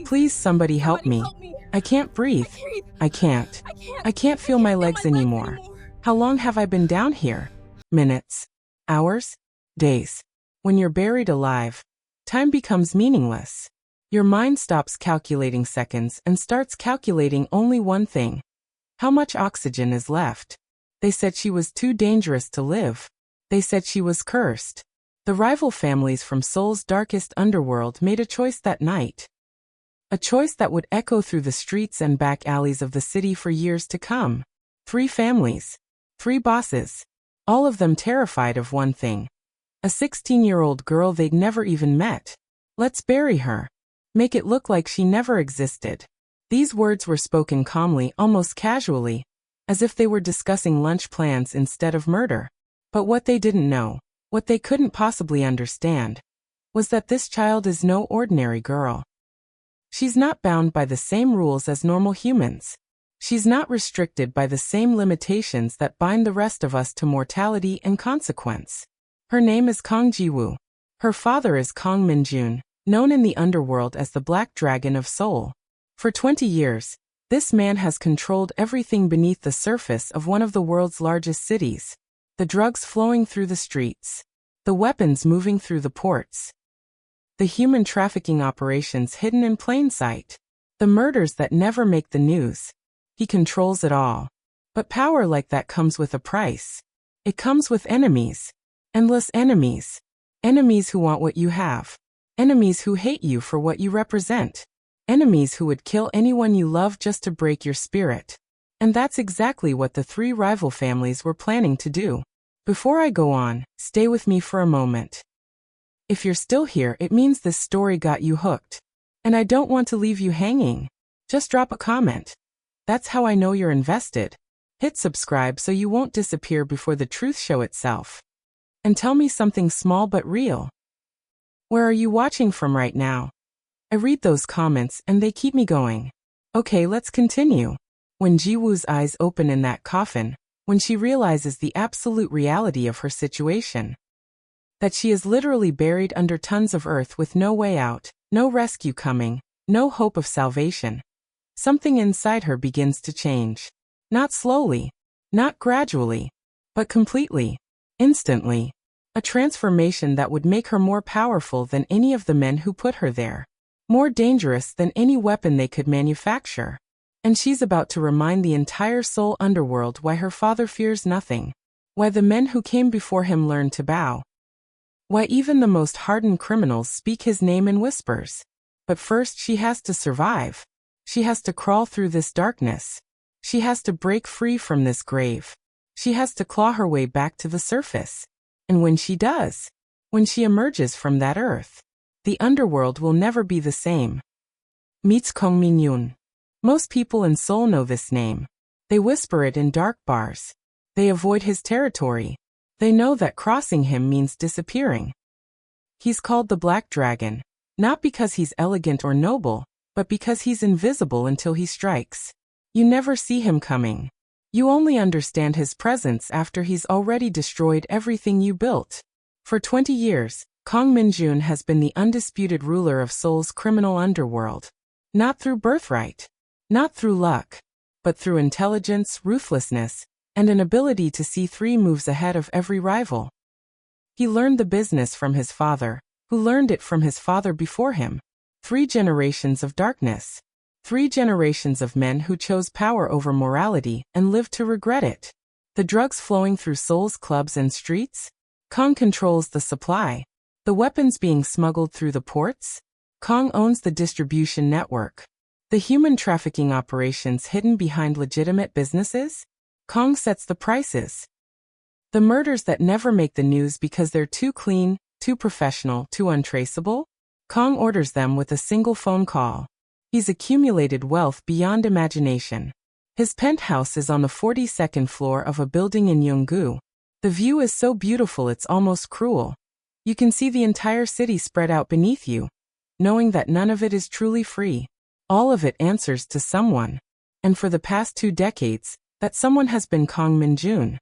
Please, somebody help me. I can't breathe. I can't. I can't feel my legs anymore. How long have I been down here? Minutes? Hours? Days? When you're buried alive, time becomes meaningless. Your mind stops calculating seconds and starts calculating only one thing. How much oxygen is left? They said she was too dangerous to live. They said she was cursed. The rival families from Seoul's darkest underworld made a choice that night. A choice that would echo through the streets and back alleys of the city for years to come. 3 families. 3 bosses. All of them terrified of one thing. A 16-year-old girl they'd never even met. Let's bury her. Make it look like she never existed. These words were spoken calmly, almost casually, as if they were discussing lunch plans instead of murder. But what they didn't know, what they couldn't possibly understand, was that this child is no ordinary girl. She's not bound by the same rules as normal humans. She's not restricted by the same limitations that bind the rest of us to mortality and consequence. Her name is Kang Ji-woo. Her father is Kang Min-jun, known in the underworld as the Black Dragon of Seoul. For 20 years, this man has controlled everything beneath the surface of one of the world's largest cities. The drugs flowing through the streets. The weapons moving through the ports. The human trafficking operations hidden in plain sight. The murders that never make the news. He controls it all. But power like that comes with a price. It comes with enemies. Endless enemies. Enemies who want what you have. Enemies who hate you for what you represent. Enemies who would kill anyone you love just to break your spirit. And that's exactly what the 3 rival families were planning to do. Before I go on, stay with me for a moment. If you're still here, it means this story got you hooked. And I don't want to leave you hanging. Just drop a comment. That's how I know you're invested. Hit subscribe so you won't disappear before the truth show itself. And tell me something small but real. Where are you watching from right now? I read those comments and they keep me going. Okay, let's continue. When Ji-woo's eyes open in that coffin, when she realizes the absolute reality of her situation. That she is literally buried under tons of earth with no way out, no rescue coming, no hope of salvation. Something inside her begins to change. Not slowly, not gradually, but completely, instantly. A transformation that would make her more powerful than any of the men who put her there. More dangerous than any weapon they could manufacture. And she's about to remind the entire Seoul underworld why her father fears nothing. Why the men who came before him learned to bow. Why even the most hardened criminals speak his name in whispers. But first she has to survive. She has to crawl through this darkness. She has to break free from this grave. She has to claw her way back to the surface. And when she does, when she emerges from that earth, the underworld will never be the same. Meets Kang Min-jun. Most people in Seoul know this name. They whisper it in dark bars. They avoid his territory. They know that crossing him means disappearing. He's called the Black Dragon, not because he's elegant or noble, but because he's invisible until he strikes. You never see him coming. You only understand his presence after he's already destroyed everything you built. For 20 years, Kang Min-jun has been the undisputed ruler of Seoul's criminal underworld. Not through birthright. Not through luck. But through intelligence, ruthlessness, and an ability to see 3 moves ahead of every rival. He learned the business from his father, who learned it from his father before him. 3 generations of darkness. 3 generations of men who chose power over morality and lived to regret it. The drugs flowing through Seoul's clubs and streets? Kang controls the supply. The weapons being smuggled through the ports? Kang owns the distribution network. The human trafficking operations hidden behind legitimate businesses? Kang sets the prices. The murders that never make the news because they're too clean, too professional, too untraceable? Kang orders them with a single phone call. He's accumulated wealth beyond imagination. His penthouse is on the 42nd floor of a building in Yongu. The view is so beautiful it's almost cruel. You can see the entire city spread out beneath you, knowing that none of it is truly free. All of it answers to someone. And for the past 2 decades, that someone has been Kang Min-jun.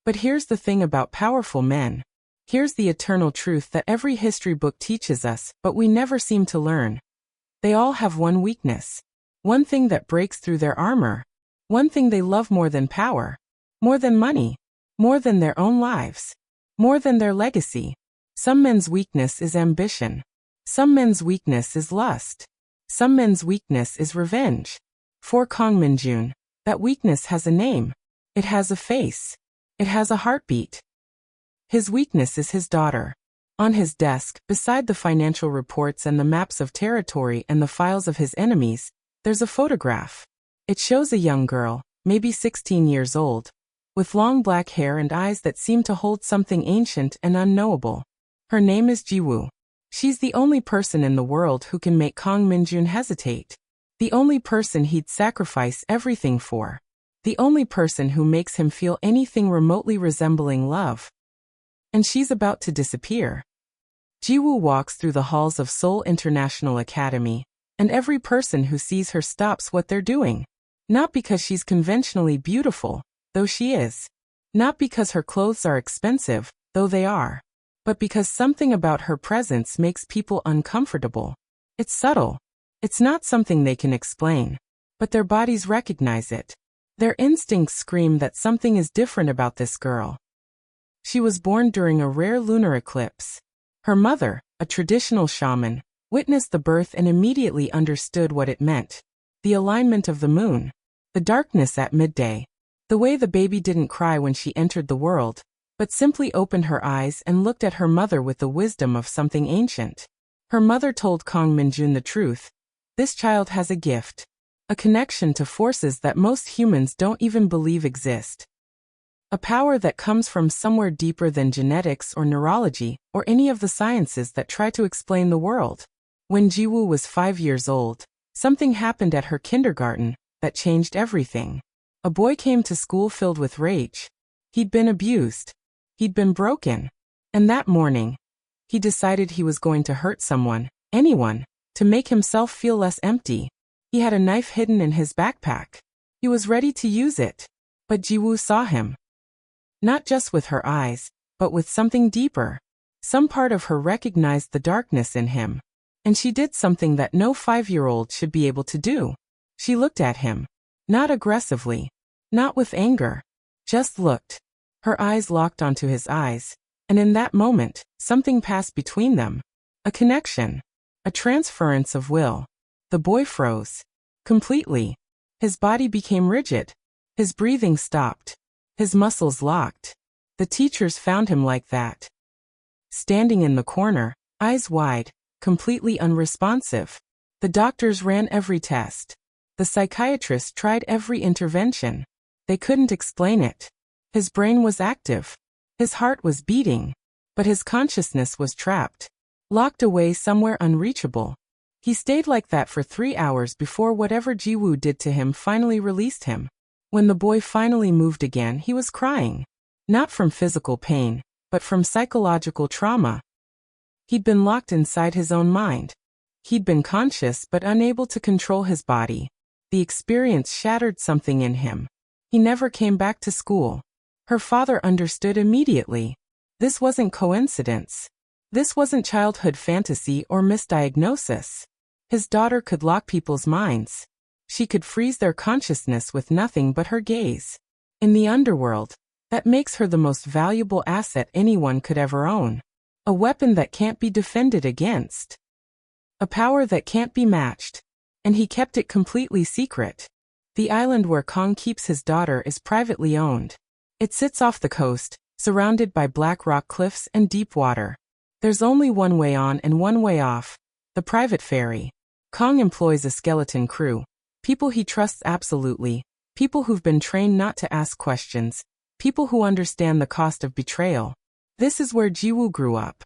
But here's the thing about powerful men. Here's the eternal truth that every history book teaches us, but we never seem to learn. They all have one weakness. One thing that breaks through their armor. One thing they love more than power. More than money. More than their own lives. More than their legacy. Some men's weakness is ambition. Some men's weakness is lust. Some men's weakness is revenge. For Kang Min-jun, that weakness has a name. It has a face. It has a heartbeat. His weakness is his daughter. On his desk, beside the financial reports and the maps of territory and the files of his enemies, there's a photograph. It shows a young girl, maybe 16 years old, with long black hair and eyes that seem to hold something ancient and unknowable. Her name is Ji-woo. She's the only person in the world who can make Kang Min-jun hesitate. The only person he'd sacrifice everything for. The only person who makes him feel anything remotely resembling love. And she's about to disappear. Ji-woo walks through the halls of Seoul International Academy, and every person who sees her stops what they're doing. Not because she's conventionally beautiful, though she is. Not because her clothes are expensive, though they are. But because something about her presence makes people uncomfortable. It's subtle. It's not something they can explain. But their bodies recognize it. Their instincts scream that something is different about this girl. She was born during a rare lunar eclipse. Her mother, a traditional shaman, witnessed the birth and immediately understood what it meant. The alignment of the moon. The darkness at midday. The way the baby didn't cry when she entered the world, but simply opened her eyes and looked at her mother with the wisdom of something ancient. Her mother told Kang Min-jun the truth. This child has a gift. A connection to forces that most humans don't even believe exist. A power that comes from somewhere deeper than genetics or neurology or any of the sciences that try to explain the world. When Ji-woo was 5 years old, something happened at her kindergarten that changed everything. A boy came to school filled with rage. He'd been abused. He'd been broken. And that morning, he decided he was going to hurt someone, anyone, to make himself feel less empty. He had a knife hidden in his backpack. He was ready to use it. But Ji-woo saw him. Not just with her eyes, but with something deeper. Some part of her recognized the darkness in him. And she did something that no 5-year-old should be able to do. She looked at him. Not aggressively. Not with anger. Just looked. Her eyes locked onto his eyes. And in that moment, something passed between them. A connection. A transference of will. The boy froze. Completely. His body became rigid. His breathing stopped. His muscles locked. The teachers found him like that. Standing in the corner, eyes wide, completely unresponsive. The doctors ran every test. The psychiatrist tried every intervention. They couldn't explain it. His brain was active. His heart was beating. But his consciousness was trapped. Locked away somewhere unreachable. He stayed like that for 3 hours before whatever Ji-woo did to him finally released him. When the boy finally moved again, he was crying. Not from physical pain, but from psychological trauma. He'd been locked inside his own mind. He'd been conscious but unable to control his body. The experience shattered something in him. He never came back to school. Her father understood immediately. This wasn't coincidence. This wasn't childhood fantasy or misdiagnosis. His daughter could lock people's minds. She could freeze their consciousness with nothing but her gaze. In the underworld, that makes her the most valuable asset anyone could ever own. A weapon that can't be defended against. A power that can't be matched. And he kept it completely secret. The island where Kang keeps his daughter is privately owned. It sits off the coast, surrounded by black rock cliffs and deep water. There's only one way on and one way off. The private ferry. Kang employs a skeleton crew. People he trusts absolutely. People who've been trained not to ask questions. People who understand the cost of betrayal. This is where Ji-woo grew up.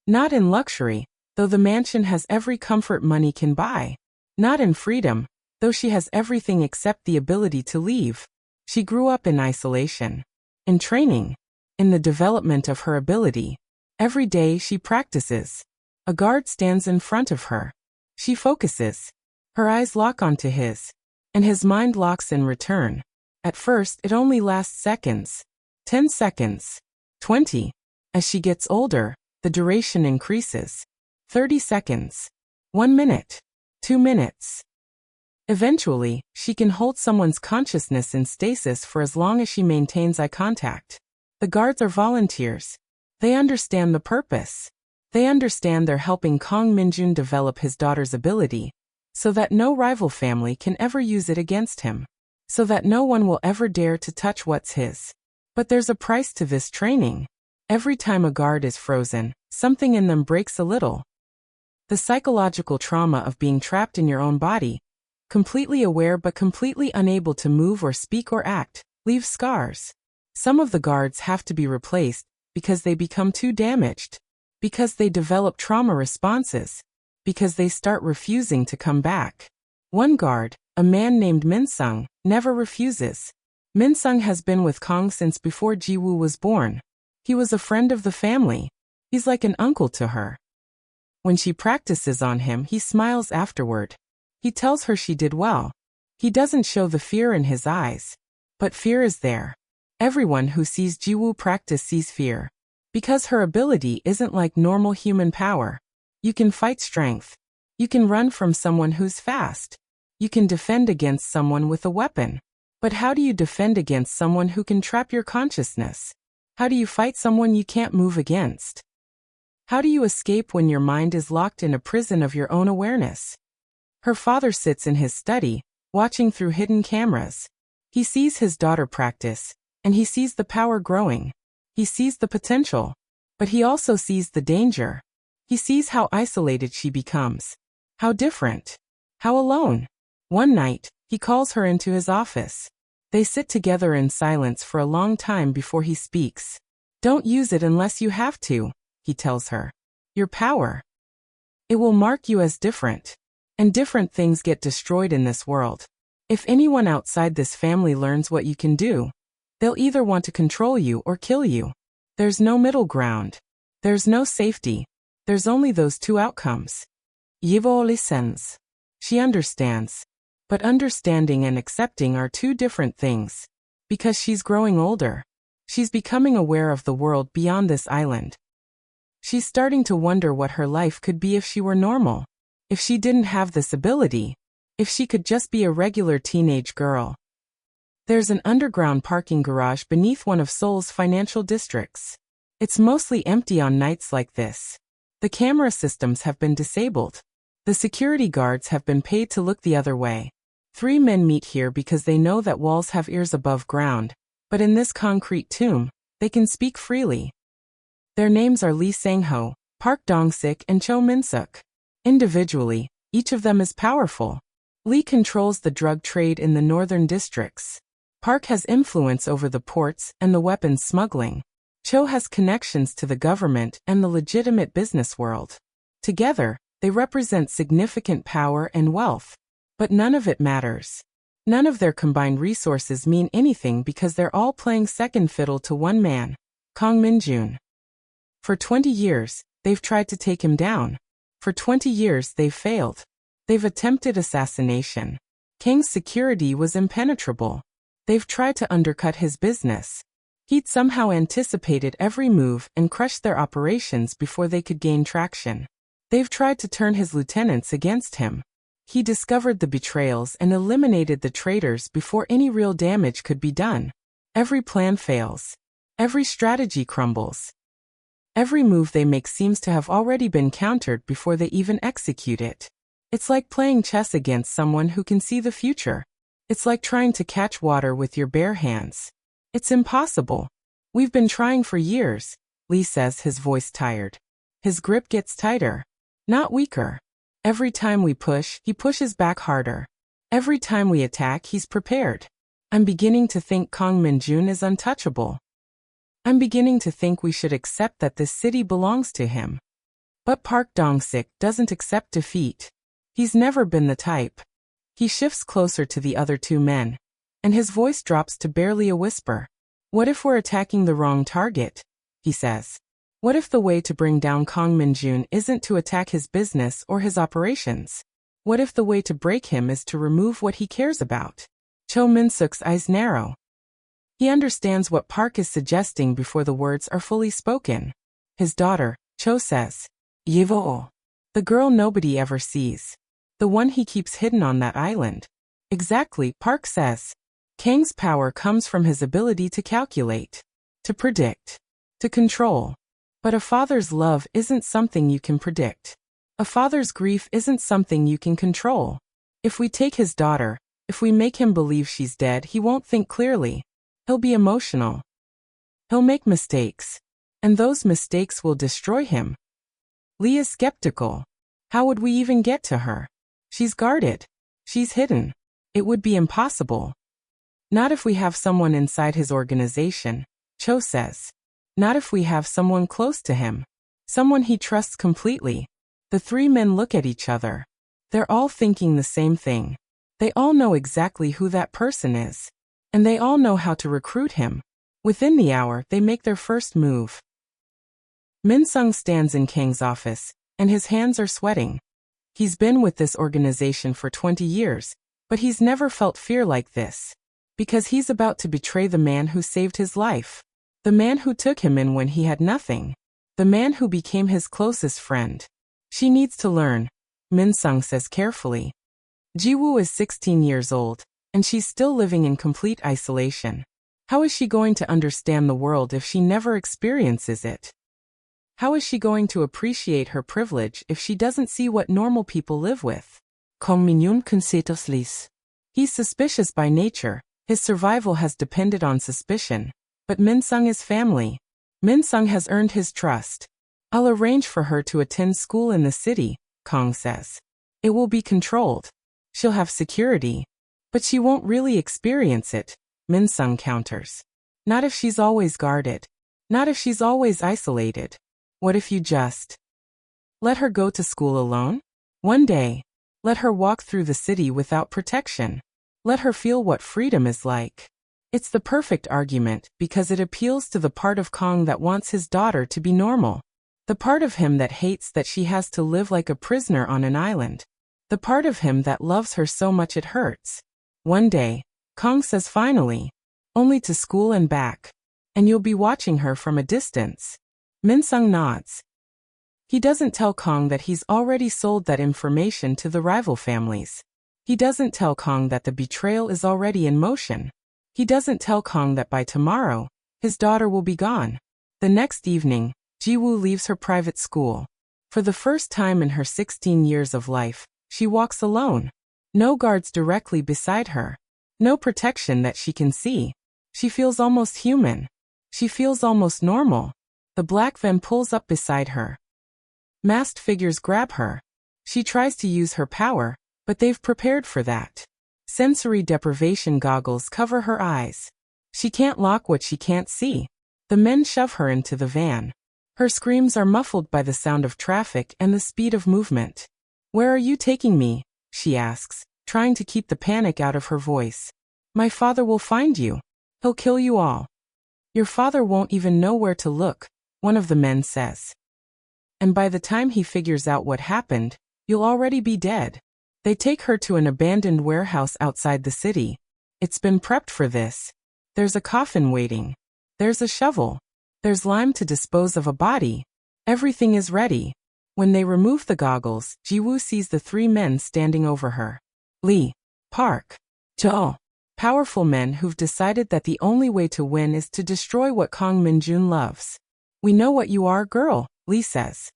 Not in luxury, though the mansion has every comfort money can buy. Not in freedom, though she has everything except the ability to leave. She grew up in isolation. In training. In the development of her ability. Every day she practices. A guard stands in front of her. She focuses. Her eyes lock onto his. And his mind locks in return. At first it only lasts seconds. 10 seconds. 20. As she gets older, the duration increases. 30 seconds. 1 minute. 2 minutes. Eventually, she can hold someone's consciousness in stasis for as long as she maintains eye contact. The guards are volunteers. They understand the purpose. They understand they're helping Kang Min-jun develop his daughter's ability, so that no rival family can ever use it against him, so that no one will ever dare to touch what's his. But there's a price to this training. Every time a guard is frozen, something in them breaks a little. The psychological trauma of being trapped in your own body, completely aware but completely unable to move or speak or act, leaves scars. Some of the guards have to be replaced because they become too damaged, because they develop trauma responses, because they start refusing to come back. One guard, a man named Min-sung, never refuses. Min-sung has been with Kang since before Ji-woo was born. He was a friend of the family. He's like an uncle to her. When she practices on him, he smiles afterward. He tells her she did well. He doesn't show the fear in his eyes. But fear is there. Everyone who sees Ji-woo practice sees fear. Because her ability isn't like normal human power. You can fight strength. You can run from someone who's fast. You can defend against someone with a weapon. But how do you defend against someone who can trap your consciousness? How do you fight someone you can't move against? How do you escape when your mind is locked in a prison of your own awareness? Her father sits in his study, watching through hidden cameras. He sees his daughter practice, and he sees the power growing. He sees the potential, but he also sees the danger. He sees how isolated she becomes, how different, how alone. One night, he calls her into his office. They sit together in silence for a long time before he speaks. Don't use it unless you have to, he tells her. Your power. It will mark you as different. And different things get destroyed in this world. If anyone outside this family learns what you can do, they'll either want to control you or kill you. There's no middle ground. There's no safety. There's only those two outcomes. Yivo listens. She understands. But understanding and accepting are two different things. Because she's growing older. She's becoming aware of the world beyond this island. She's starting to wonder what her life could be if she were normal. If she didn't have this ability. If she could just be a regular teenage girl. There's an underground parking garage beneath one of Seoul's financial districts. It's mostly empty on nights like this. The camera systems have been disabled. The security guards have been paid to look the other way. 3 men meet here because they know that walls have ears above ground, but in this concrete tomb, they can speak freely. Their names are Lee Sang-ho, Park Dong-sik and Cho Min-suk. Individually, each of them is powerful. Lee controls the drug trade in the northern districts. Park has influence over the ports and the weapons smuggling. Cho has connections to the government and the legitimate business world. Together, they represent significant power and wealth. But none of it matters. None of their combined resources mean anything because they're all playing second fiddle to one man, Kang Min-jun. For 20 years, they've tried to take him down. For 20 years they've failed. They've attempted assassination. Kang's security was impenetrable. They've tried to undercut his business. He'd somehow anticipated every move and crushed their operations before they could gain traction. They've tried to turn his lieutenants against him. He discovered the betrayals and eliminated the traitors before any real damage could be done. Every plan fails. Every strategy crumbles. Every move they make seems to have already been countered before they even execute it. It's like playing chess against someone who can see the future. It's like trying to catch water with your bare hands. It's impossible. We've been trying for years, Lee says, his voice tired. His grip gets tighter, not weaker. Every time we push, he pushes back harder. Every time we attack, he's prepared. I'm beginning to think Kang Min-jun is untouchable. I'm beginning to think we should accept that this city belongs to him. But Park Dong-sik doesn't accept defeat. He's never been the type. He shifts closer to the other 2 men, and his voice drops to barely a whisper. What if we're attacking the wrong target? He says. What if the way to bring down Kang Min-jun isn't to attack his business or his operations? What if the way to break him is to remove what he cares about? Cho Min-suk's eyes narrow. He understands what Park is suggesting before the words are fully spoken. His daughter, Cho, says, Yivo, the girl nobody ever sees. The one he keeps hidden on that island. Exactly, Park says. Kang's power comes from his ability to calculate, to predict, to control. But a father's love isn't something you can predict. A father's grief isn't something you can control. If we take his daughter, if we make him believe she's dead, he won't think clearly. He'll be emotional. He'll make mistakes. And those mistakes will destroy him. Lee is skeptical. How would we even get to her? She's guarded. She's hidden. It would be impossible. Not if we have someone inside his organization, Cho says. Not if we have someone close to him. Someone he trusts completely. The three men look at each other. They're all thinking the same thing. They all know exactly who that person is. And they all know how to recruit him. Within the hour, they make their first move. Min-sung stands in Kang's office, and his hands are sweating. He's been with this organization for 20 years, but he's never felt fear like this. Because he's about to betray the man who saved his life. The man who took him in when he had nothing. The man who became his closest friend. She needs to learn, Min-sung says carefully. Ji-woo is 16 years old, and she's still living in complete isolation. How is she going to understand the world if she never experiences it? How is she going to appreciate her privilege if she doesn't see what normal people live with? Kang Min-jun considers this. He's suspicious by nature. His survival has depended on suspicion. But Min-sung is family. Min-sung has earned his trust. I'll arrange for her to attend school in the city, Kang says. It will be controlled. She'll have security. But she won't really experience it, Min-sung counters. Not if she's always guarded. Not if she's always isolated. What if you just let her go to school alone? One day. Let her walk through the city without protection. Let her feel what freedom is like. It's the perfect argument because it appeals to the part of Kang that wants his daughter to be normal. The part of him that hates that she has to live like a prisoner on an island. The part of him that loves her so much it hurts. One day, Kang says finally, only to school and back. And you'll be watching her from a distance. Min-sung nods. He doesn't tell Kang that he's already sold that information to the rival families. He doesn't tell Kang that the betrayal is already in motion. He doesn't tell Kang that by tomorrow, his daughter will be gone. The next evening, Ji-woo leaves her private school. For the first time in her 16 years of life, she walks alone. No guards directly beside her. No protection that she can see. She feels almost human. She feels almost normal. The black van pulls up beside her. Masked figures grab her. She tries to use her power, but they've prepared for that. Sensory deprivation goggles cover her eyes. She can't lock what she can't see. The men shove her into the van. Her screams are muffled by the sound of traffic and the speed of movement. Where are you taking me? She asks, trying to keep the panic out of her voice. My father will find you. He'll kill you all. Your father won't even know where to look, one of the men says. And by the time he figures out what happened, you'll already be dead. They take her to an abandoned warehouse outside the city. It's been prepped for this. There's a coffin waiting. There's a shovel. There's lime to dispose of a body. Everything is ready. When they remove the goggles, Ji-woo sees the three men standing over her. Lee, Park, Jo. Powerful men who've decided that the only way to win is to destroy what Kang Min-jun loves. We know what you are, girl, Lee says.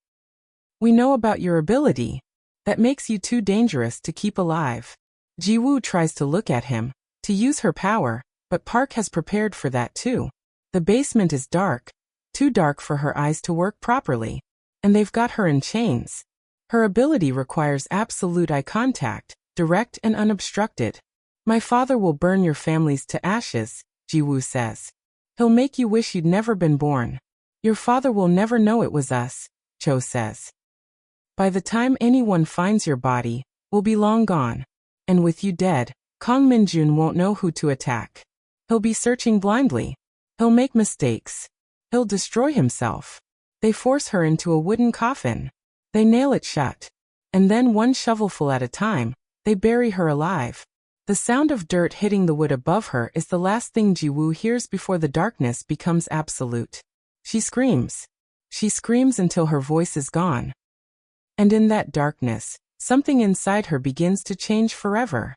We know about your ability. That makes you too dangerous to keep alive. Ji-woo tries to look at him, to use her power, but Park has prepared for that too. The basement is dark, too dark for her eyes to work properly. And they've got her in chains. Her ability requires absolute eye contact, direct and unobstructed. My father will burn your families to ashes, Ji-woo says. He'll make you wish you'd never been born. Your father will never know it was us, Cho says. By the time anyone finds your body, we'll be long gone. And with you dead, Kang Min-jun won't know who to attack. He'll be searching blindly. He'll make mistakes. He'll destroy himself. They force her into a wooden coffin. They nail it shut. And then one shovelful at a time, they bury her alive. The sound of dirt hitting the wood above her is the last thing Ji-woo hears before the darkness becomes absolute. She screams. She screams until her voice is gone. And in that darkness, Something inside her begins to change forever.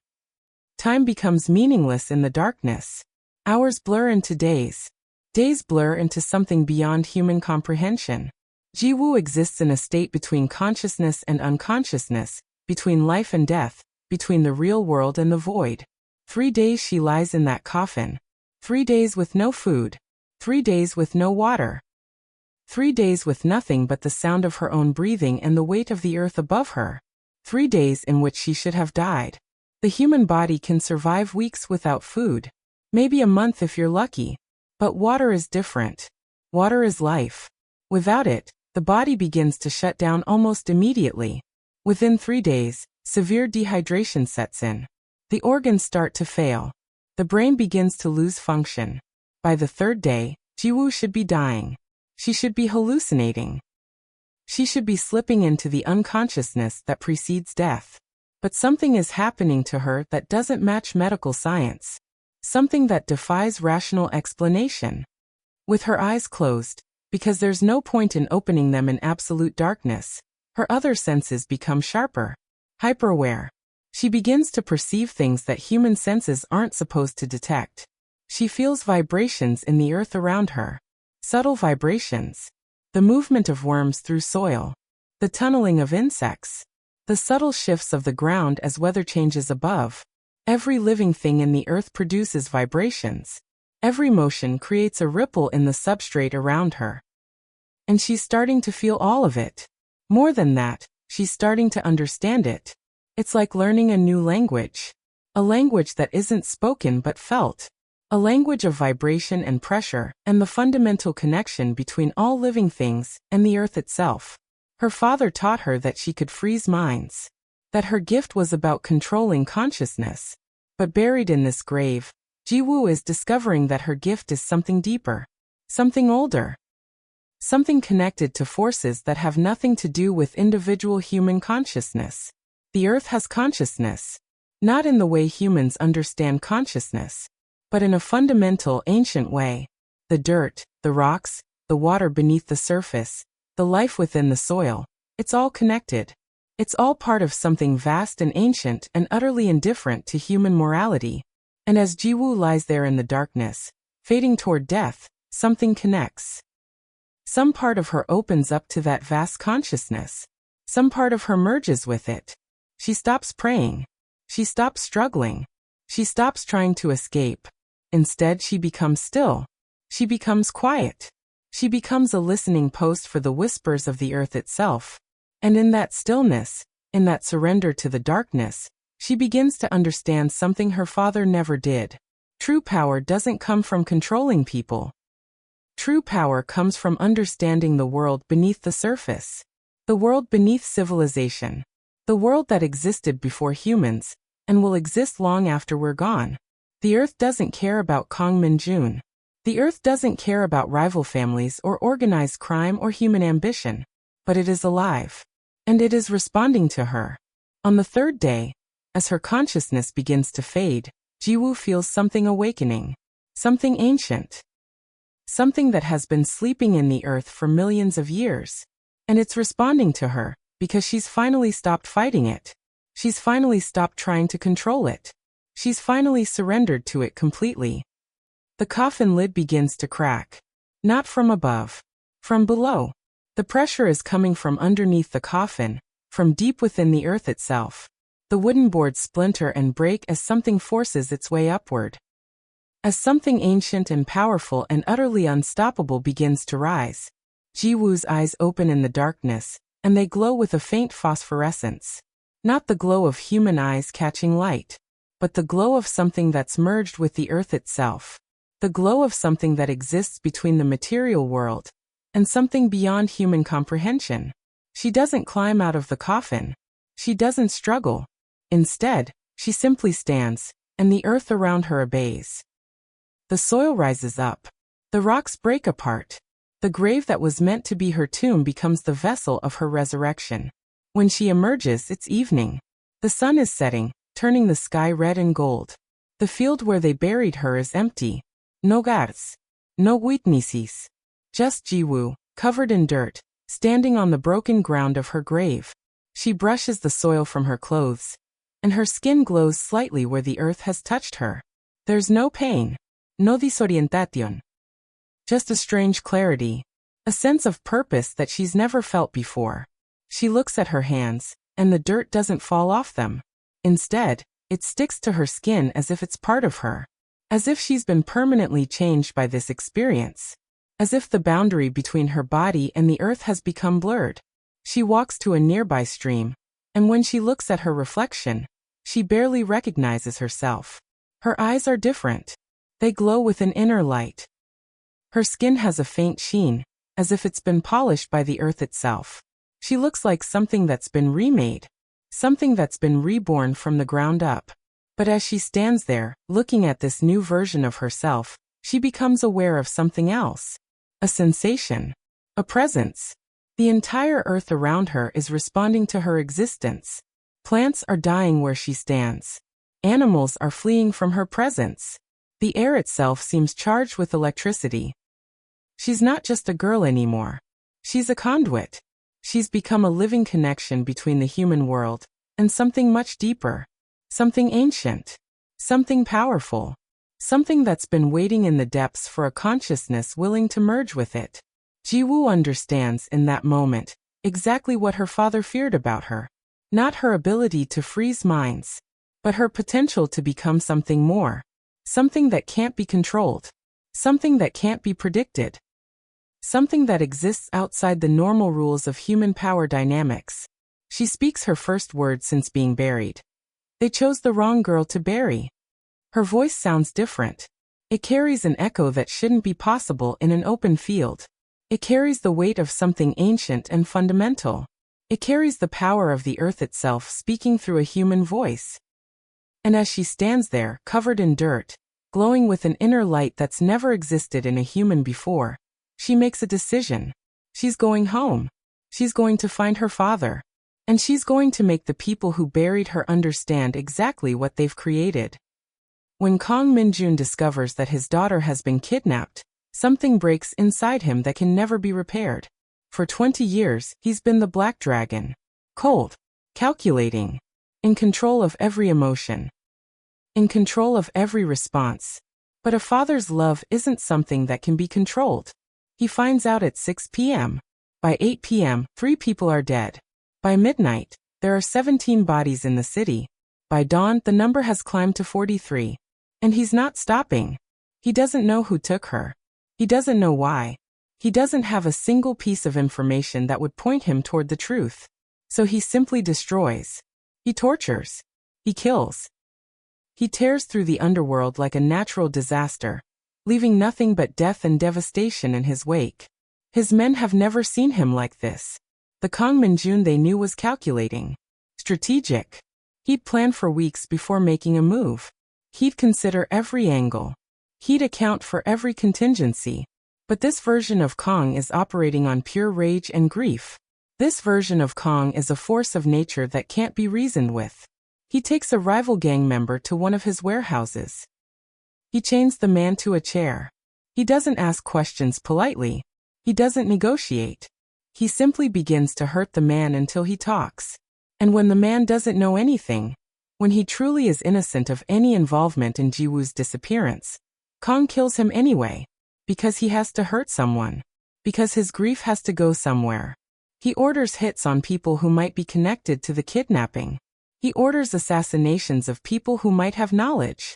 Time becomes meaningless in the darkness. Hours blur into days. Days blur into something beyond human comprehension. Ji-woo exists in a state between consciousness and unconsciousness, between life and death, between the real world and the void. 3 days she lies in that coffin. 3 days with no food. 3 days with no water. 3 days with nothing but the sound of her own breathing and the weight of the earth above her. 3 days in which she should have died. The human body can survive weeks without food. Maybe a month if you're lucky. But water is different. Water is life. Without it, the body begins to shut down almost immediately. Within 3 days, severe dehydration sets in. The organs start to fail. The brain begins to lose function. By the 3rd day, Ji-woo should be dying. She should be hallucinating. She should be slipping into the unconsciousness that precedes death. But something is happening to her that doesn't match medical science. Something that defies rational explanation. With her eyes closed, because there's no point in opening them in absolute darkness, her other senses become sharper, hyper-aware. She begins to perceive things that human senses aren't supposed to detect. She feels vibrations in the earth around her. Subtle vibrations. The movement of worms through soil. The tunneling of insects. The subtle shifts of the ground as weather changes above. Every living thing in the earth produces vibrations. Every motion creates a ripple in the substrate around her. And she's starting to feel all of it. More than that, she's starting to understand it. It's like learning a new language. A language that isn't spoken but felt. A language of vibration and pressure, and the fundamental connection between all living things and the earth itself. Her father taught her that she could freeze minds. That her gift was about controlling consciousness. But buried in this grave, Ji-woo is discovering that her gift is something deeper. Something older. Something connected to forces that have nothing to do with individual human consciousness. The earth has consciousness. Not in the way humans understand consciousness, but in a fundamental, ancient way. The dirt, the rocks, the water beneath the surface, the life within the soil, it's all connected. It's all part of something vast and ancient and utterly indifferent to human morality. And as Ji-woo lies there in the darkness, fading toward death, something connects. Some part of her opens up to that vast consciousness. Some part of her merges with it. She stops praying. She stops struggling. She stops trying to escape. Instead, she becomes still. She becomes quiet. She becomes a listening post for the whispers of the earth itself. And in that stillness, in that surrender to the darkness, she begins to understand something her father never did. True power doesn't come from controlling people. True power comes from understanding the world beneath the surface. The world beneath civilization. The world that existed before humans, and will exist long after we're gone. The earth doesn't care about Kang Min-jun. The earth doesn't care about rival families or organized crime or human ambition. But it is alive. And it is responding to her. On the 3rd day, as her consciousness begins to fade, Ji-woo feels something awakening. Something ancient. Something that has been sleeping in the earth for millions of years. And it's responding to her, because she's finally stopped fighting it. She's finally stopped trying to control it. She's finally surrendered to it completely. The coffin lid begins to crack. Not from above. From below. The pressure is coming from underneath the coffin, from deep within the earth itself. The wooden boards splinter and break as something forces its way upward. As something ancient and powerful and utterly unstoppable begins to rise. Ji-woo's eyes open in the darkness, and they glow with a faint phosphorescence. Not the glow of human eyes catching light, but the glow of something that's merged with the earth itself. The glow of something that exists between the material world and something beyond human comprehension. She doesn't climb out of the coffin. She doesn't struggle. Instead, she simply stands, and the earth around her obeys. The soil rises up. The rocks break apart. The grave that was meant to be her tomb becomes the vessel of her resurrection. When she emerges, it's evening. The sun is setting, turning the sky red and gold. The field where they buried her is empty. No guards. No witnesses. Just Ji-woo, covered in dirt, standing on the broken ground of her grave. She brushes the soil from her clothes, and her skin glows slightly where the earth has touched her. There's no pain, no disorientación. Just a strange clarity, a sense of purpose that she's never felt before. She looks at her hands, and the dirt doesn't fall off them. Instead, it sticks to her skin as if it's part of her. As if she's been permanently changed by this experience. As if the boundary between her body and the earth has become blurred. She walks to a nearby stream, and when she looks at her reflection, she barely recognizes herself. Her eyes are different. They glow with an inner light. Her skin has a faint sheen, as if it's been polished by the earth itself. She looks like something that's been remade, something that's been reborn from the ground up. But as she stands there, looking at this new version of herself, she becomes aware of something else. A sensation. A presence. The entire earth around her is responding to her existence. Plants are dying where she stands. Animals are fleeing from her presence. The air itself seems charged with electricity. She's not just a girl anymore. She's a conduit. She's become a living connection between the human world and something much deeper. Something ancient. Something powerful. Something that's been waiting in the depths for a consciousness willing to merge with it. Ji-woo understands in that moment exactly what her father feared about her. Not her ability to freeze minds, but her potential to become something more. Something that can't be controlled. Something that can't be predicted. Something that exists outside the normal rules of human power dynamics. She speaks her first word since being buried. They chose the wrong girl to bury. Her voice sounds different. It carries an echo that shouldn't be possible in an open field. It carries the weight of something ancient and fundamental. It carries the power of the earth itself speaking through a human voice. And as she stands there, covered in dirt, glowing with an inner light that's never existed in a human before, she makes a decision. She's going home. She's going to find her father. And she's going to make the people who buried her understand exactly what they've created. When Kang Min-jun discovers that his daughter has been kidnapped, something breaks inside him that can never be repaired. For 20 years, he's been the Black Dragon. Cold. Calculating. In control of every emotion. In control of every response. But a father's love isn't something that can be controlled. He finds out at 6 p.m. By 8 p.m., 3 people are dead. By midnight, there are 17 bodies in the city. By dawn, the number has climbed to 43. And he's not stopping. He doesn't know who took her. He doesn't know why. He doesn't have a single piece of information that would point him toward the truth. So he simply destroys. He tortures. He kills. He tears through the underworld like a natural disaster, leaving nothing but death and devastation in his wake. His men have never seen him like this. The Kang Min-jun they knew was calculating. Strategic. He'd plan for weeks before making a move. He'd consider every angle. He'd account for every contingency. But this version of Kang is operating on pure rage and grief. This version of Kang is a force of nature that can't be reasoned with. He takes a rival gang member to one of his warehouses. He chains the man to a chair. He doesn't ask questions politely. He doesn't negotiate. He simply begins to hurt the man until he talks. And when the man doesn't know anything, when he truly is innocent of any involvement in Ji-woo's disappearance, Kang kills him anyway. Because he has to hurt someone. Because his grief has to go somewhere. He orders hits on people who might be connected to the kidnapping. He orders assassinations of people who might have knowledge.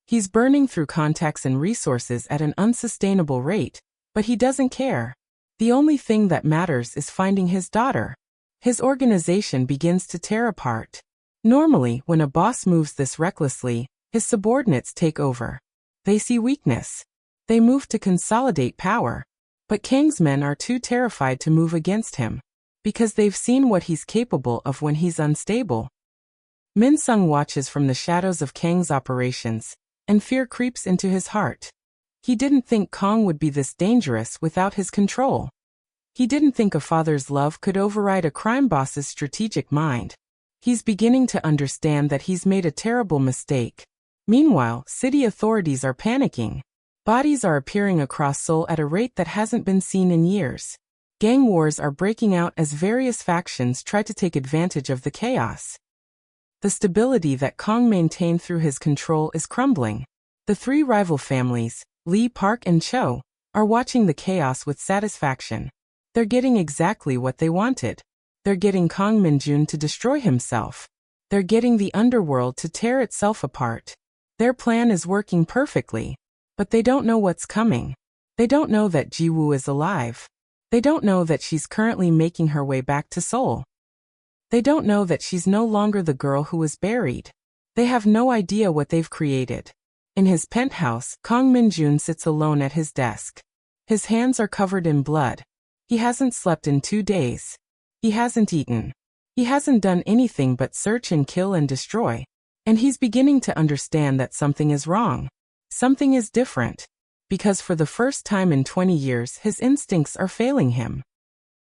He's burning through contacts and resources at an unsustainable rate, but he doesn't care. The only thing that matters is finding his daughter. His organization begins to tear apart. Normally, when a boss moves this recklessly, his subordinates take over. They see weakness. They move to consolidate power. But Kang's men are too terrified to move against him, because they've seen what he's capable of when he's unstable. Min-sung watches from the shadows of Kang's operations, and fear creeps into his heart. He didn't think Kang would be this dangerous without his control. He didn't think a father's love could override a crime boss's strategic mind. He's beginning to understand that he's made a terrible mistake. Meanwhile, city authorities are panicking. Bodies are appearing across Seoul at a rate that hasn't been seen in years. Gang wars are breaking out as various factions try to take advantage of the chaos. The stability that Kang maintained through his control is crumbling. The three rival families, Lee, Park, and Cho, are watching the chaos with satisfaction. They're getting exactly what they wanted. They're getting Kang Min-jun to destroy himself. They're getting the underworld to tear itself apart. Their plan is working perfectly. But they don't know what's coming. They don't know that Ji-woo is alive. They don't know that she's currently making her way back to Seoul. They don't know that she's no longer the girl who was buried. They have no idea what they've created. In his penthouse, Kang Min-jun sits alone at his desk. His hands are covered in blood. He hasn't slept in 2 days. He hasn't eaten. He hasn't done anything but search and kill and destroy. And he's beginning to understand that something is wrong. Something is different. Because for the first time in 20 years, his instincts are failing him.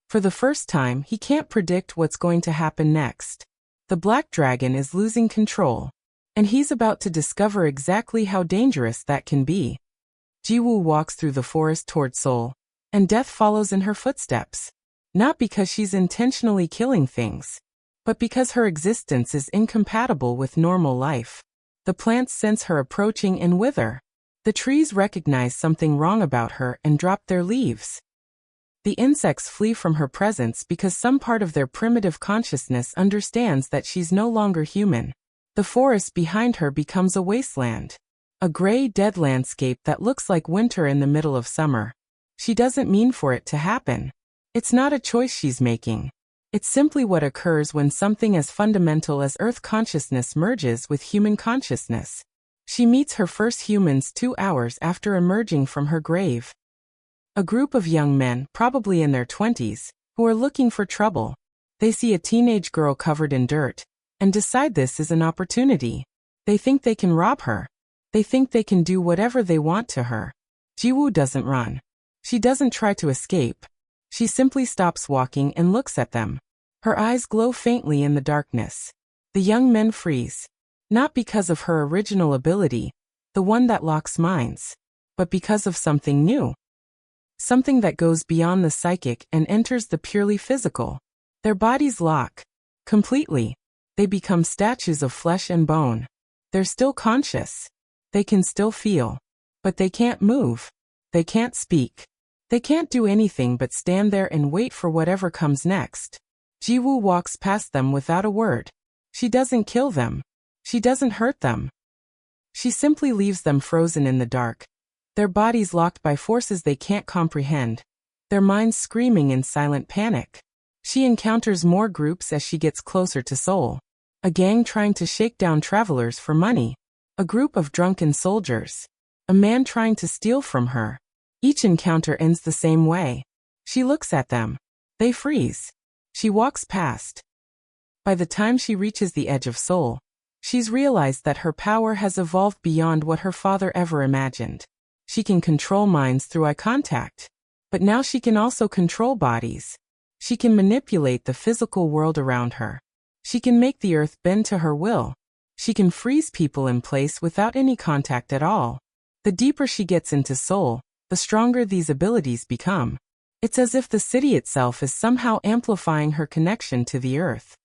For the first time, he can't predict what's going to happen next. The Black Dragon is losing control. And he's about to discover exactly how dangerous that can be. Ji-woo walks through the forest toward Seoul, and death follows in her footsteps. Not because she's intentionally killing things, but because her existence is incompatible with normal life. The plants sense her approaching and wither. The trees recognize something wrong about her and drop their leaves. The insects flee from her presence because some part of their primitive consciousness understands that she's no longer human. The forest behind her becomes a wasteland. A gray, dead landscape that looks like winter in the middle of summer. She doesn't mean for it to happen. It's not a choice she's making. It's simply what occurs when something as fundamental as Earth consciousness merges with human consciousness. She meets her first humans 2 hours after emerging from her grave. A group of young men, probably in their 20s, who are looking for trouble. They see a teenage girl covered in dirt, and decide this is an opportunity. They think they can rob her. They think they can do whatever they want to her. Ji-woo doesn't run. She doesn't try to escape. She simply stops walking and looks at them. Her eyes glow faintly in the darkness. The young men freeze. Not because of her original ability, the one that locks minds, but because of something new. Something that goes beyond the psychic and enters the purely physical. Their bodies lock. Completely. They become statues of flesh and bone. They're still conscious. They can still feel. But they can't move. They can't speak. They can't do anything but stand there and wait for whatever comes next. Ji-woo walks past them without a word. She doesn't kill them. She doesn't hurt them. She simply leaves them frozen in the dark. Their bodies locked by forces they can't comprehend. Their minds screaming in silent panic. She encounters more groups as she gets closer to Seoul. A gang trying to shake down travelers for money. A group of drunken soldiers. A man trying to steal from her. Each encounter ends the same way. She looks at them. They freeze. She walks past. By the time she reaches the edge of Seoul, she's realized that her power has evolved beyond what her father ever imagined. She can control minds through eye contact. But now she can also control bodies. She can manipulate the physical world around her. She can make the earth bend to her will. She can freeze people in place without any contact at all. The deeper she gets into Seoul, the stronger these abilities become. It's as if the city itself is somehow amplifying her connection to the earth.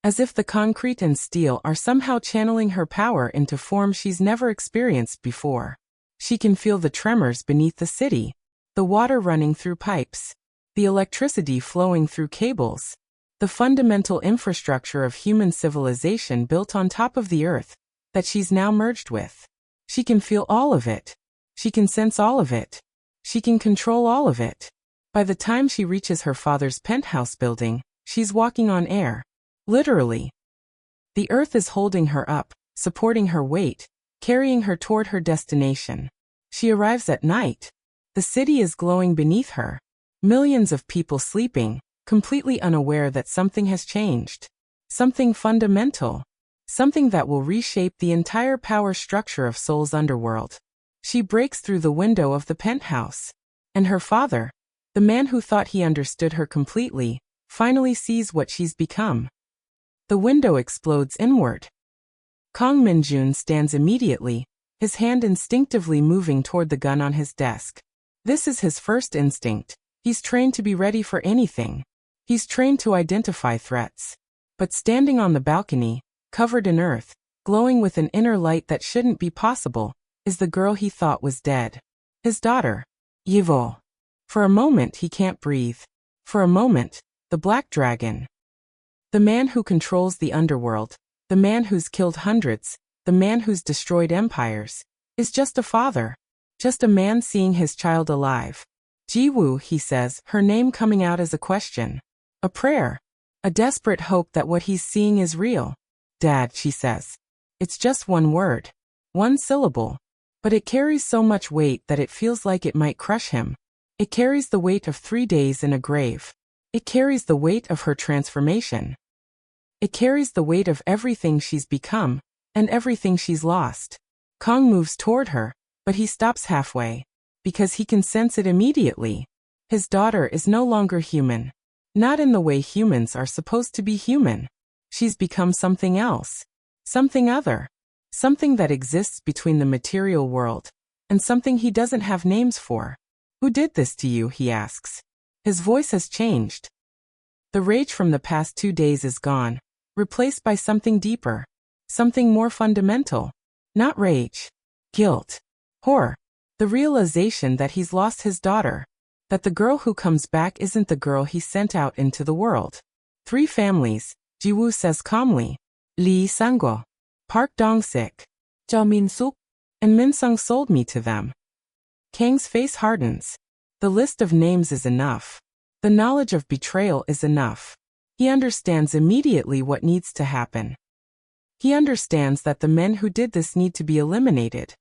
As if the concrete and steel are somehow channeling her power into forms she's never experienced before. She can feel the tremors beneath the city, the water running through pipes, the electricity flowing through cables, the fundamental infrastructure of human civilization built on top of the earth that she's now merged with. She can feel all of it. She can sense all of it. She can control all of it. By the time she reaches her father's penthouse building, she's walking on air. Literally. The earth is holding her up, supporting her weight, carrying her toward her destination. She arrives at night. The city is glowing beneath her. Millions of people sleeping, completely unaware that something has changed. Something fundamental. Something that will reshape the entire power structure of Seoul's underworld. She breaks through the window of the penthouse. And her father, the man who thought he understood her completely, finally sees what she's become. The window explodes inward. Kang Min-jun stands immediately, his hand instinctively moving toward the gun on his desk. This is his first instinct. He's trained to be ready for anything. He's trained to identify threats. But standing on the balcony, covered in earth, glowing with an inner light that shouldn't be possible, is the girl he thought was dead. His daughter, Yevol. For a moment he can't breathe. For a moment, the Black Dragon. The man who controls the underworld, the man who's killed hundreds, the man who's destroyed empires, is just a father. Just a man seeing his child alive. Ji-woo, he says, her name coming out as a question. A prayer. A desperate hope that what he's seeing is real. Dad, she says. It's just one word. One syllable. But it carries so much weight that it feels like it might crush him. It carries the weight of 3 days in a grave. It carries the weight of her transformation. It carries the weight of everything she's become, and everything she's lost. Kang moves toward her, but he stops halfway. Because he can sense it immediately. His daughter is no longer human. Not in the way humans are supposed to be human. She's become something else. Something other. Something that exists between the material world, and something he doesn't have names for. Who did this to you, he asks. His voice has changed. The rage from the past 2 days is gone, replaced by something deeper. Something more fundamental. Not rage. Guilt. Horror. The realization that he's lost his daughter. That the girl who comes back isn't the girl he sent out into the world. 3 families, Ji-woo says calmly. Lee Sang-go, Park Dong-sik, Jo Min-suk, and Min-sung sold me to them. Kang's face hardens. The list of names is enough. The knowledge of betrayal is enough. He understands immediately what needs to happen. He understands that the men who did this need to be eliminated.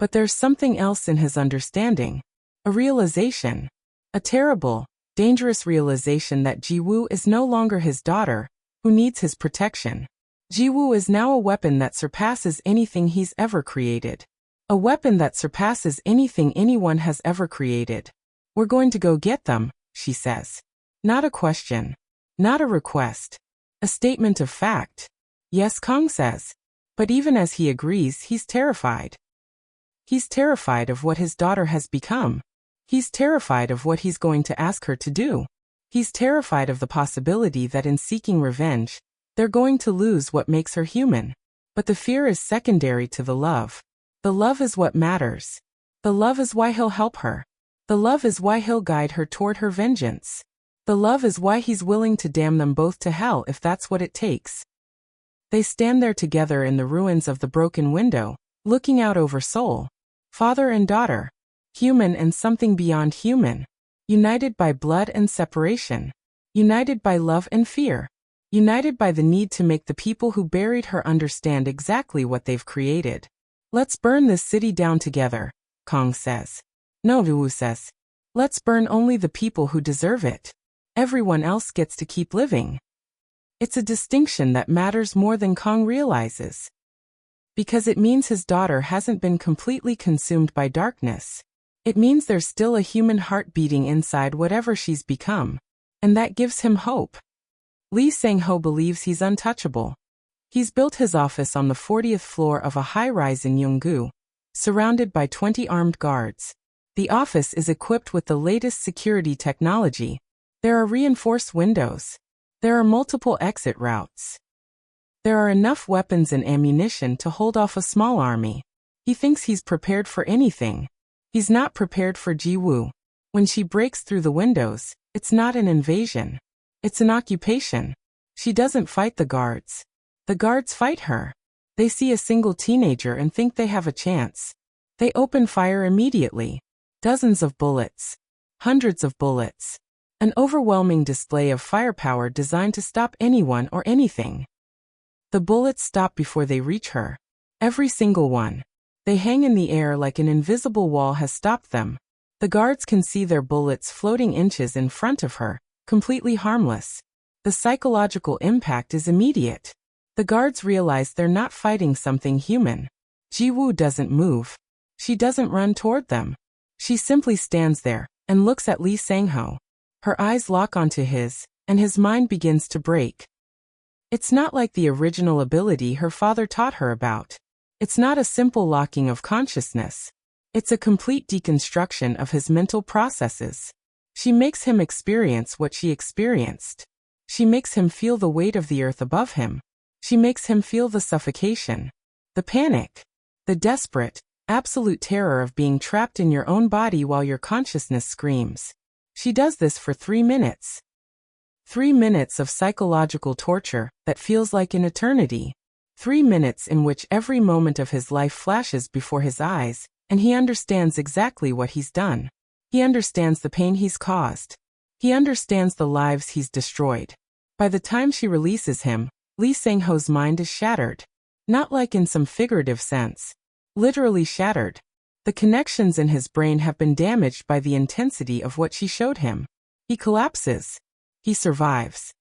But there's something else in his understanding. A realization. A terrible, dangerous realization that Ji-woo is no longer his daughter, who needs his protection. Ji-woo is now a weapon that surpasses anything he's ever created. A weapon that surpasses anything anyone has ever created. We're going to go get them, she says. Not a question. Not a request. A statement of fact. Yes, Kang says. But even as he agrees, he's terrified. He's terrified of what his daughter has become. He's terrified of what he's going to ask her to do. He's terrified of the possibility that in seeking revenge, they're going to lose what makes her human. But the fear is secondary to the love. The love is what matters. The love is why he'll help her. The love is why he'll guide her toward her vengeance. The love is why he's willing to damn them both to hell if that's what it takes. They stand there together in the ruins of the broken window, looking out over Seoul. Father and daughter. Human and something beyond human. United by blood and separation. United by love and fear. United by the need to make the people who buried her understand exactly what they've created. Let's burn this city down together, Kang says. No, Ji-woo says. Let's burn only the people who deserve it. Everyone else gets to keep living. It's a distinction that matters more than Kang realizes. Because it means his daughter hasn't been completely consumed by darkness. It means there's still a human heart beating inside whatever she's become. And that gives him hope. Lee Sang-ho believes he's untouchable. He's built his office on the 40th floor of a high-rise in Yonggu, surrounded by 20 armed guards. The office is equipped with the latest security technology. There are reinforced windows. There are multiple exit routes. There are enough weapons and ammunition to hold off a small army. He thinks he's prepared for anything. He's not prepared for Ji-woo. When she breaks through the windows, it's not an invasion. It's an occupation. She doesn't fight the guards. The guards fight her. They see a single teenager and think they have a chance. They open fire immediately. Dozens of bullets. Hundreds of bullets. An overwhelming display of firepower designed to stop anyone or anything. The bullets stop before they reach her. Every single one. They hang in the air like an invisible wall has stopped them. The guards can see their bullets floating inches in front of her, completely harmless. The psychological impact is immediate. The guards realize they're not fighting something human. Ji-woo doesn't move. She doesn't run toward them. She simply stands there and looks at Lee Sang-ho. Her eyes lock onto his, and his mind begins to break. It's not like the original ability her father taught her about. It's not a simple locking of consciousness. It's a complete deconstruction of his mental processes. She makes him experience what she experienced. She makes him feel the weight of the earth above him. She makes him feel the suffocation, the panic, the desperate, absolute terror of being trapped in your own body while your consciousness screams. She does this for 3 minutes. 3 minutes of psychological torture that feels like an eternity. 3 minutes in which every moment of his life flashes before his eyes, and he understands exactly what he's done. He understands the pain he's caused. He understands the lives he's destroyed. By the time she releases him, Lee Sang-ho's mind is shattered. Not like in some figurative sense. Literally shattered. The connections in his brain have been damaged by the intensity of what she showed him. He collapses. He survives.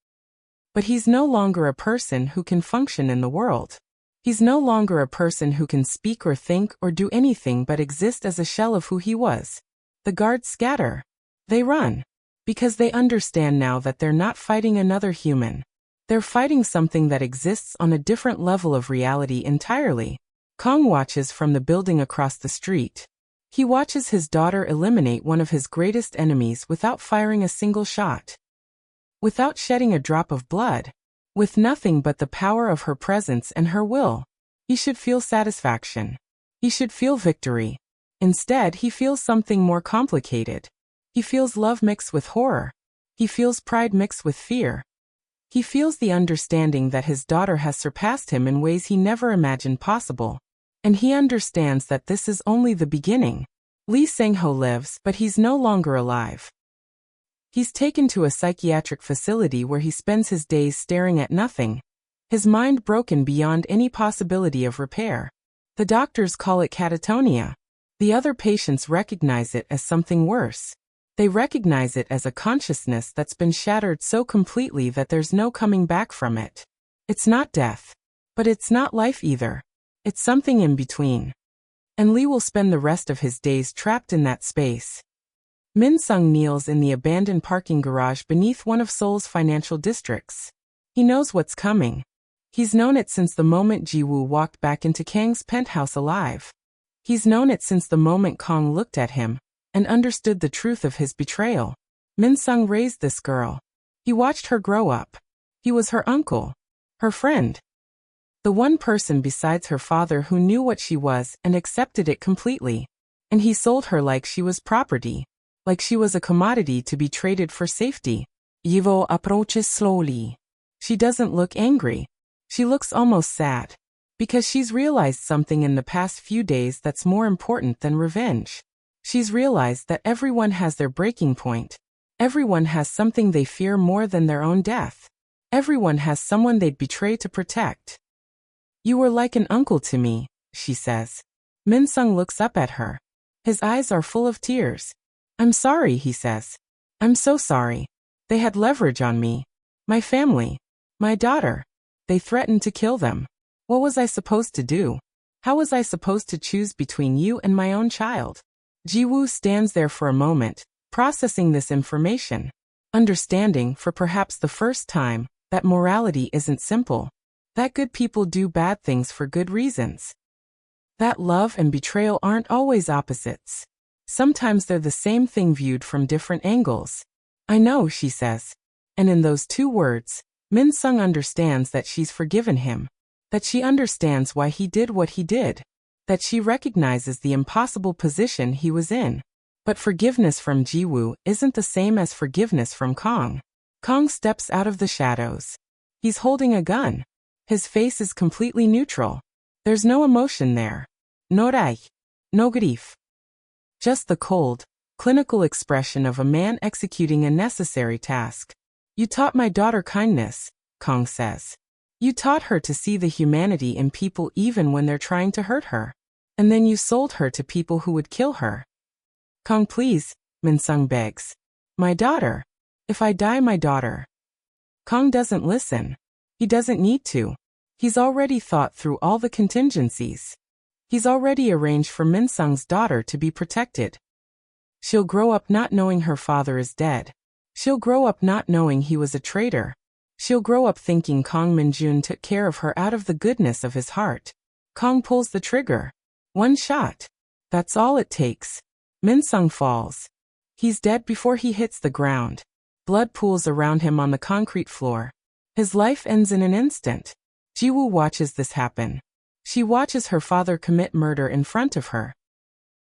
But he's no longer a person who can function in the world. He's no longer a person who can speak or think or do anything but exist as a shell of who he was. The guards scatter. They run. Because they understand now that they're not fighting another human. They're fighting something that exists on a different level of reality entirely. Kang watches from the building across the street. He watches his daughter eliminate one of his greatest enemies without firing a single shot. Without shedding a drop of blood. With nothing but the power of her presence and her will. He should feel satisfaction. He should feel victory. Instead, he feels something more complicated. He feels love mixed with horror. He feels pride mixed with fear. He feels the understanding that his daughter has surpassed him in ways he never imagined possible. And he understands that this is only the beginning. Lee Sang-ho lives, but he's no longer alive. He's taken to a psychiatric facility where he spends his days staring at nothing. His mind broken beyond any possibility of repair. The doctors call it catatonia. The other patients recognize it as something worse. They recognize it as a consciousness that's been shattered so completely that there's no coming back from it. It's not death. But it's not life either. It's something in between. And Lee will spend the rest of his days trapped in that space. Min-sung kneels in the abandoned parking garage beneath one of Seoul's financial districts. He knows what's coming. He's known it since the moment Ji-woo walked back into Kang's penthouse alive. He's known it since the moment Kang looked at him and understood the truth of his betrayal. Min-sung raised this girl. He watched her grow up. He was her uncle, her friend. The one person besides her father who knew what she was and accepted it completely. And he sold her like she was property. Like she was a commodity to be traded for safety. Yivo approaches slowly. She doesn't look angry. She looks almost sad. Because she's realized something in the past few days that's more important than revenge. She's realized that everyone has their breaking point. Everyone has something they fear more than their own death. Everyone has someone they'd betray to protect. You were like an uncle to me, she says. Min-sung looks up at her. His eyes are full of tears. I'm sorry, he says. I'm so sorry. They had leverage on me. My family. My daughter. They threatened to kill them. What was I supposed to do? How was I supposed to choose between you and my own child? Ji-woo stands there for a moment, processing this information. Understanding, for perhaps the first time, that morality isn't simple. That good people do bad things for good reasons. That love and betrayal aren't always opposites. Sometimes they're the same thing viewed from different angles. I know, she says. And in those 2 words, Min-sung understands that she's forgiven him. That she understands why he did what he did. That she recognizes the impossible position he was in. But forgiveness from Ji-woo isn't the same as forgiveness from Kang. Kang steps out of the shadows. He's holding a gun. His face is completely neutral. There's no emotion there. No raich. No grief. Just the cold, clinical expression of a man executing a necessary task. You taught my daughter kindness, Kang says. You taught her to see the humanity in people even when they're trying to hurt her. And then you sold her to people who would kill her. Kang, please, Min-sung begs. My daughter. If I die, my daughter. Kang doesn't listen. He doesn't need to. He's already thought through all the contingencies. He's already arranged for Min-sung's daughter to be protected. She'll grow up not knowing her father is dead. She'll grow up not knowing he was a traitor. She'll grow up thinking Kang Min-jun took care of her out of the goodness of his heart. Kang pulls the trigger. 1 shot. That's all it takes. Min-sung falls. He's dead before he hits the ground. Blood pools around him on the concrete floor. His life ends in an instant. Ji-woo watches this happen. She watches her father commit murder in front of her.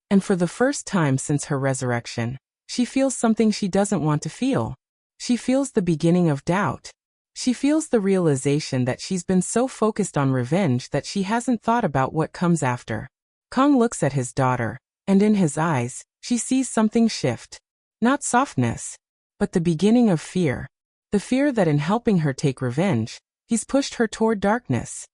And for the first time since her resurrection, she feels something she doesn't want to feel. She feels the beginning of doubt. She feels the realization that she's been so focused on revenge that she hasn't thought about what comes after. Kang looks at his daughter, and in his eyes, she sees something shift. Not softness, but the beginning of fear. The fear that in helping her take revenge, he's pushed her toward darkness.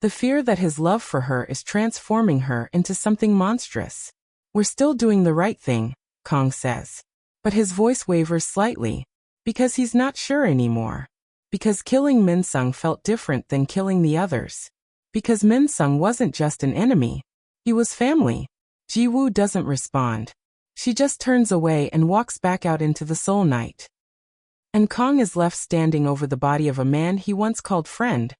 The fear that his love for her is transforming her into something monstrous. We're still doing the right thing, Kang says. But his voice wavers slightly, because he's not sure anymore. Because killing Min-sung felt different than killing the others. Because Min-sung wasn't just an enemy. He was family. Ji-woo doesn't respond. She just turns away and walks back out into the Seoul night. And Kang is left standing over the body of a man he once called friend,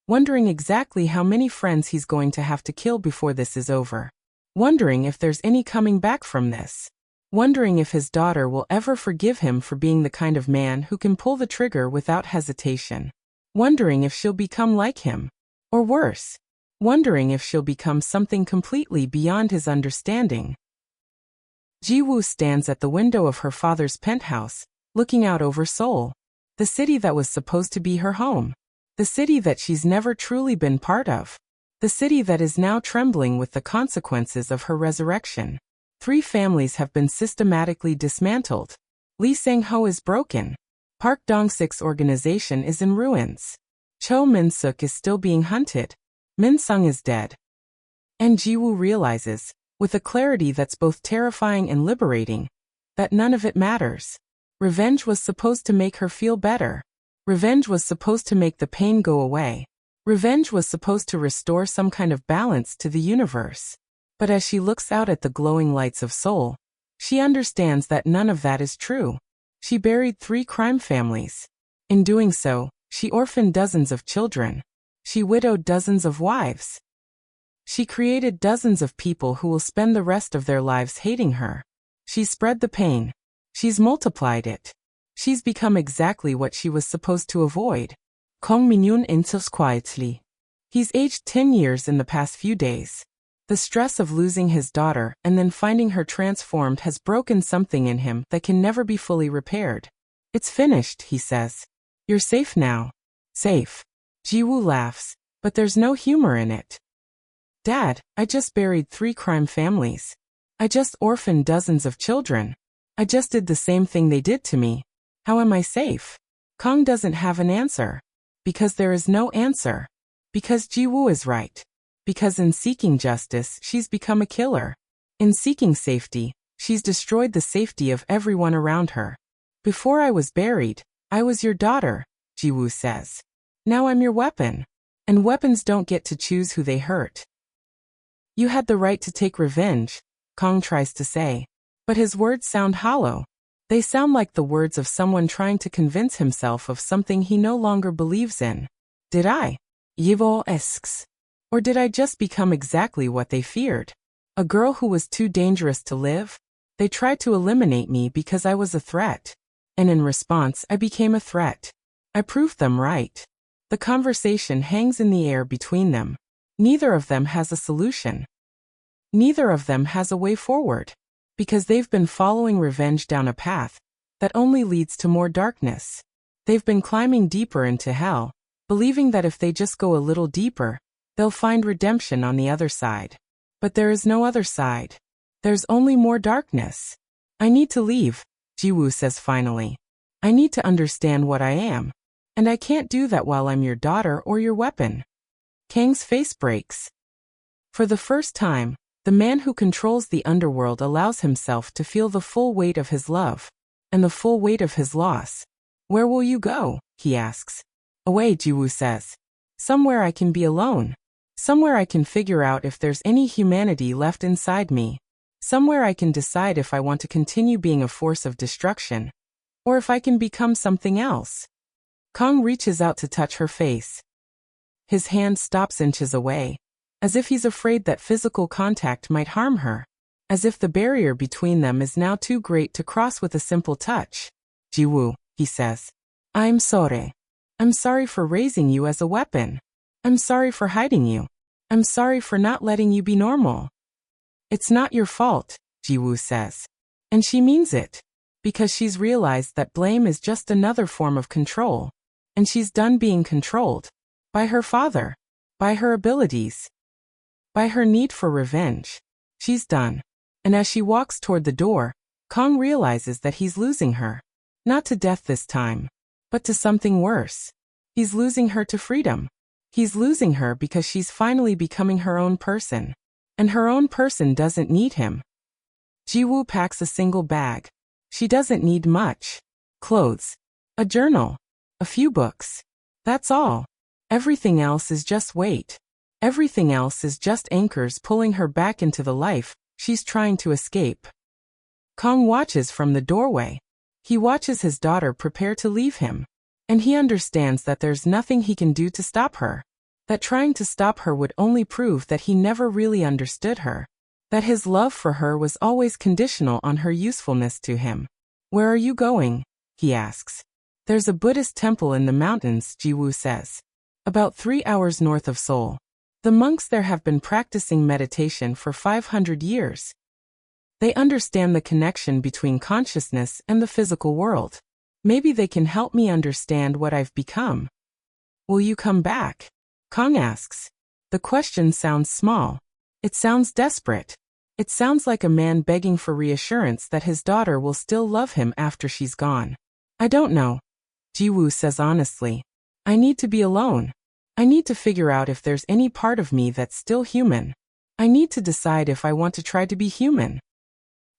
wondering exactly how many friends he's going to have to kill before this is over. Wondering if there's any coming back from this. Wondering if his daughter will ever forgive him for being the kind of man who can pull the trigger without hesitation. Wondering if she'll become like him. Or worse. Wondering if she'll become something completely beyond his understanding. Ji-woo stands at the window of her father's penthouse, looking out over Seoul. The city that was supposed to be her home. The city that she's never truly been part of. The city that is now trembling with the consequences of her resurrection. 3 families have been systematically dismantled. Lee Sang-ho is broken. Park Dong-sik's organization is in ruins. Cho Min-suk is still being hunted. Min-sung is dead. And Ji-woo realizes, with a clarity that's both terrifying and liberating, that none of it matters. Revenge was supposed to make her feel better. Revenge was supposed to make the pain go away. Revenge was supposed to restore some kind of balance to the universe. But as she looks out at the glowing lights of Seoul, she understands that none of that is true. She buried 3 crime families. In doing so, she orphaned dozens of children. She widowed dozens of wives. She created dozens of people who will spend the rest of their lives hating her. She's spread the pain. She's multiplied it. She's become exactly what she was supposed to avoid. Kang Min-jun enters quietly. He's aged 10 years in the past few days. The stress of losing his daughter and then finding her transformed has broken something in him that can never be fully repaired. It's finished, he says. You're safe now. Safe. Ji-woo laughs, but there's no humor in it. Dad, I just buried 3 crime families. I just orphaned dozens of children. I just did the same thing they did to me. How am I safe? Kang doesn't have an answer. Because there is no answer. Because Ji-woo is right. Because in seeking justice, she's become a killer. In seeking safety, she's destroyed the safety of everyone around her. Before I was buried, I was your daughter, Ji-woo says. Now I'm your weapon. And weapons don't get to choose who they hurt. You had the right to take revenge, Kang tries to say. But his words sound hollow. They sound like the words of someone trying to convince himself of something he no longer believes in. Did I? Yivo asks. Or did I just become exactly what they feared? A girl who was too dangerous to live? They tried to eliminate me because I was a threat. And in response, I became a threat. I proved them right. The conversation hangs in the air between them. Neither of them has a solution. Neither of them has a way forward. Because they've been following revenge down a path that only leads to more darkness. They've been climbing deeper into hell, believing that if they just go a little deeper, they'll find redemption on the other side. But there is no other side. There's only more darkness. I need to leave, Ji-woo says finally. I need to understand what I am. And I can't do that while I'm your daughter or your weapon. Kang's face breaks. For the first time, the man who controls the underworld allows himself to feel the full weight of his love, and the full weight of his loss. Where will you go? He asks. Away, Ji-woo says. Somewhere I can be alone. Somewhere I can figure out if there's any humanity left inside me. Somewhere I can decide if I want to continue being a force of destruction, or if I can become something else. Kang reaches out to touch her face. His hand stops inches away, as if he's afraid that physical contact might harm her. as if the barrier between them is now too great to cross with a simple touch. Ji-woo, he says. I'm sorry. I'm sorry for raising you as a weapon. I'm sorry for hiding you. I'm sorry for not letting you be normal. It's not your fault, Ji-woo says. And she means it. Because she's realized that blame is just another form of control. And she's done being controlled. By her father. By her abilities. By her need for revenge. She's done. And as she walks toward the door, Kang realizes that he's losing her. Not to death this time. But to something worse. He's losing her to freedom. He's losing her because she's finally becoming her own person. And her own person doesn't need him. Ji-woo packs a single bag. She doesn't need much. Clothes. A journal. A few books. That's all. Everything else is just weight. Everything else is just anchors pulling her back into the life she's trying to escape. Kang watches from the doorway. He watches his daughter prepare to leave him. And he understands that there's nothing he can do to stop her. That trying to stop her would only prove that he never really understood her. That his love for her was always conditional on her usefulness to him. Where are you going? He asks. There's a Buddhist temple in the mountains, Ji-woo says. About 3 hours north of Seoul. The monks there have been practicing meditation for 500 years. They understand the connection between consciousness and the physical world. Maybe they can help me understand what I've become. Will you come back? Kang asks. The question sounds small. It sounds desperate. It sounds like a man begging for reassurance that his daughter will still love him after she's gone. I don't know. Ji-woo says honestly. I need to be alone. I need to figure out if there's any part of me that's still human. I need to decide if I want to try to be human.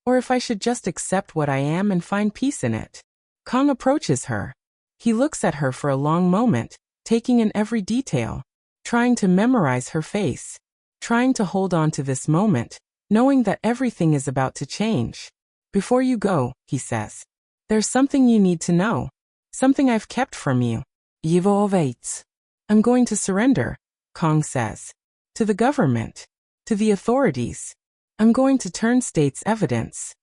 Or if I should just accept what I am and find peace in it. Kang approaches her. He looks at her for a long moment, taking in every detail, trying to memorize her face, trying to hold on to this moment, knowing that everything is about to change. Before you go, he says, there's something you need to know. Something I've kept from you. Yivo awaits. I'm going to surrender, Kang says. To the government. To the authorities. I'm going to turn state's evidence.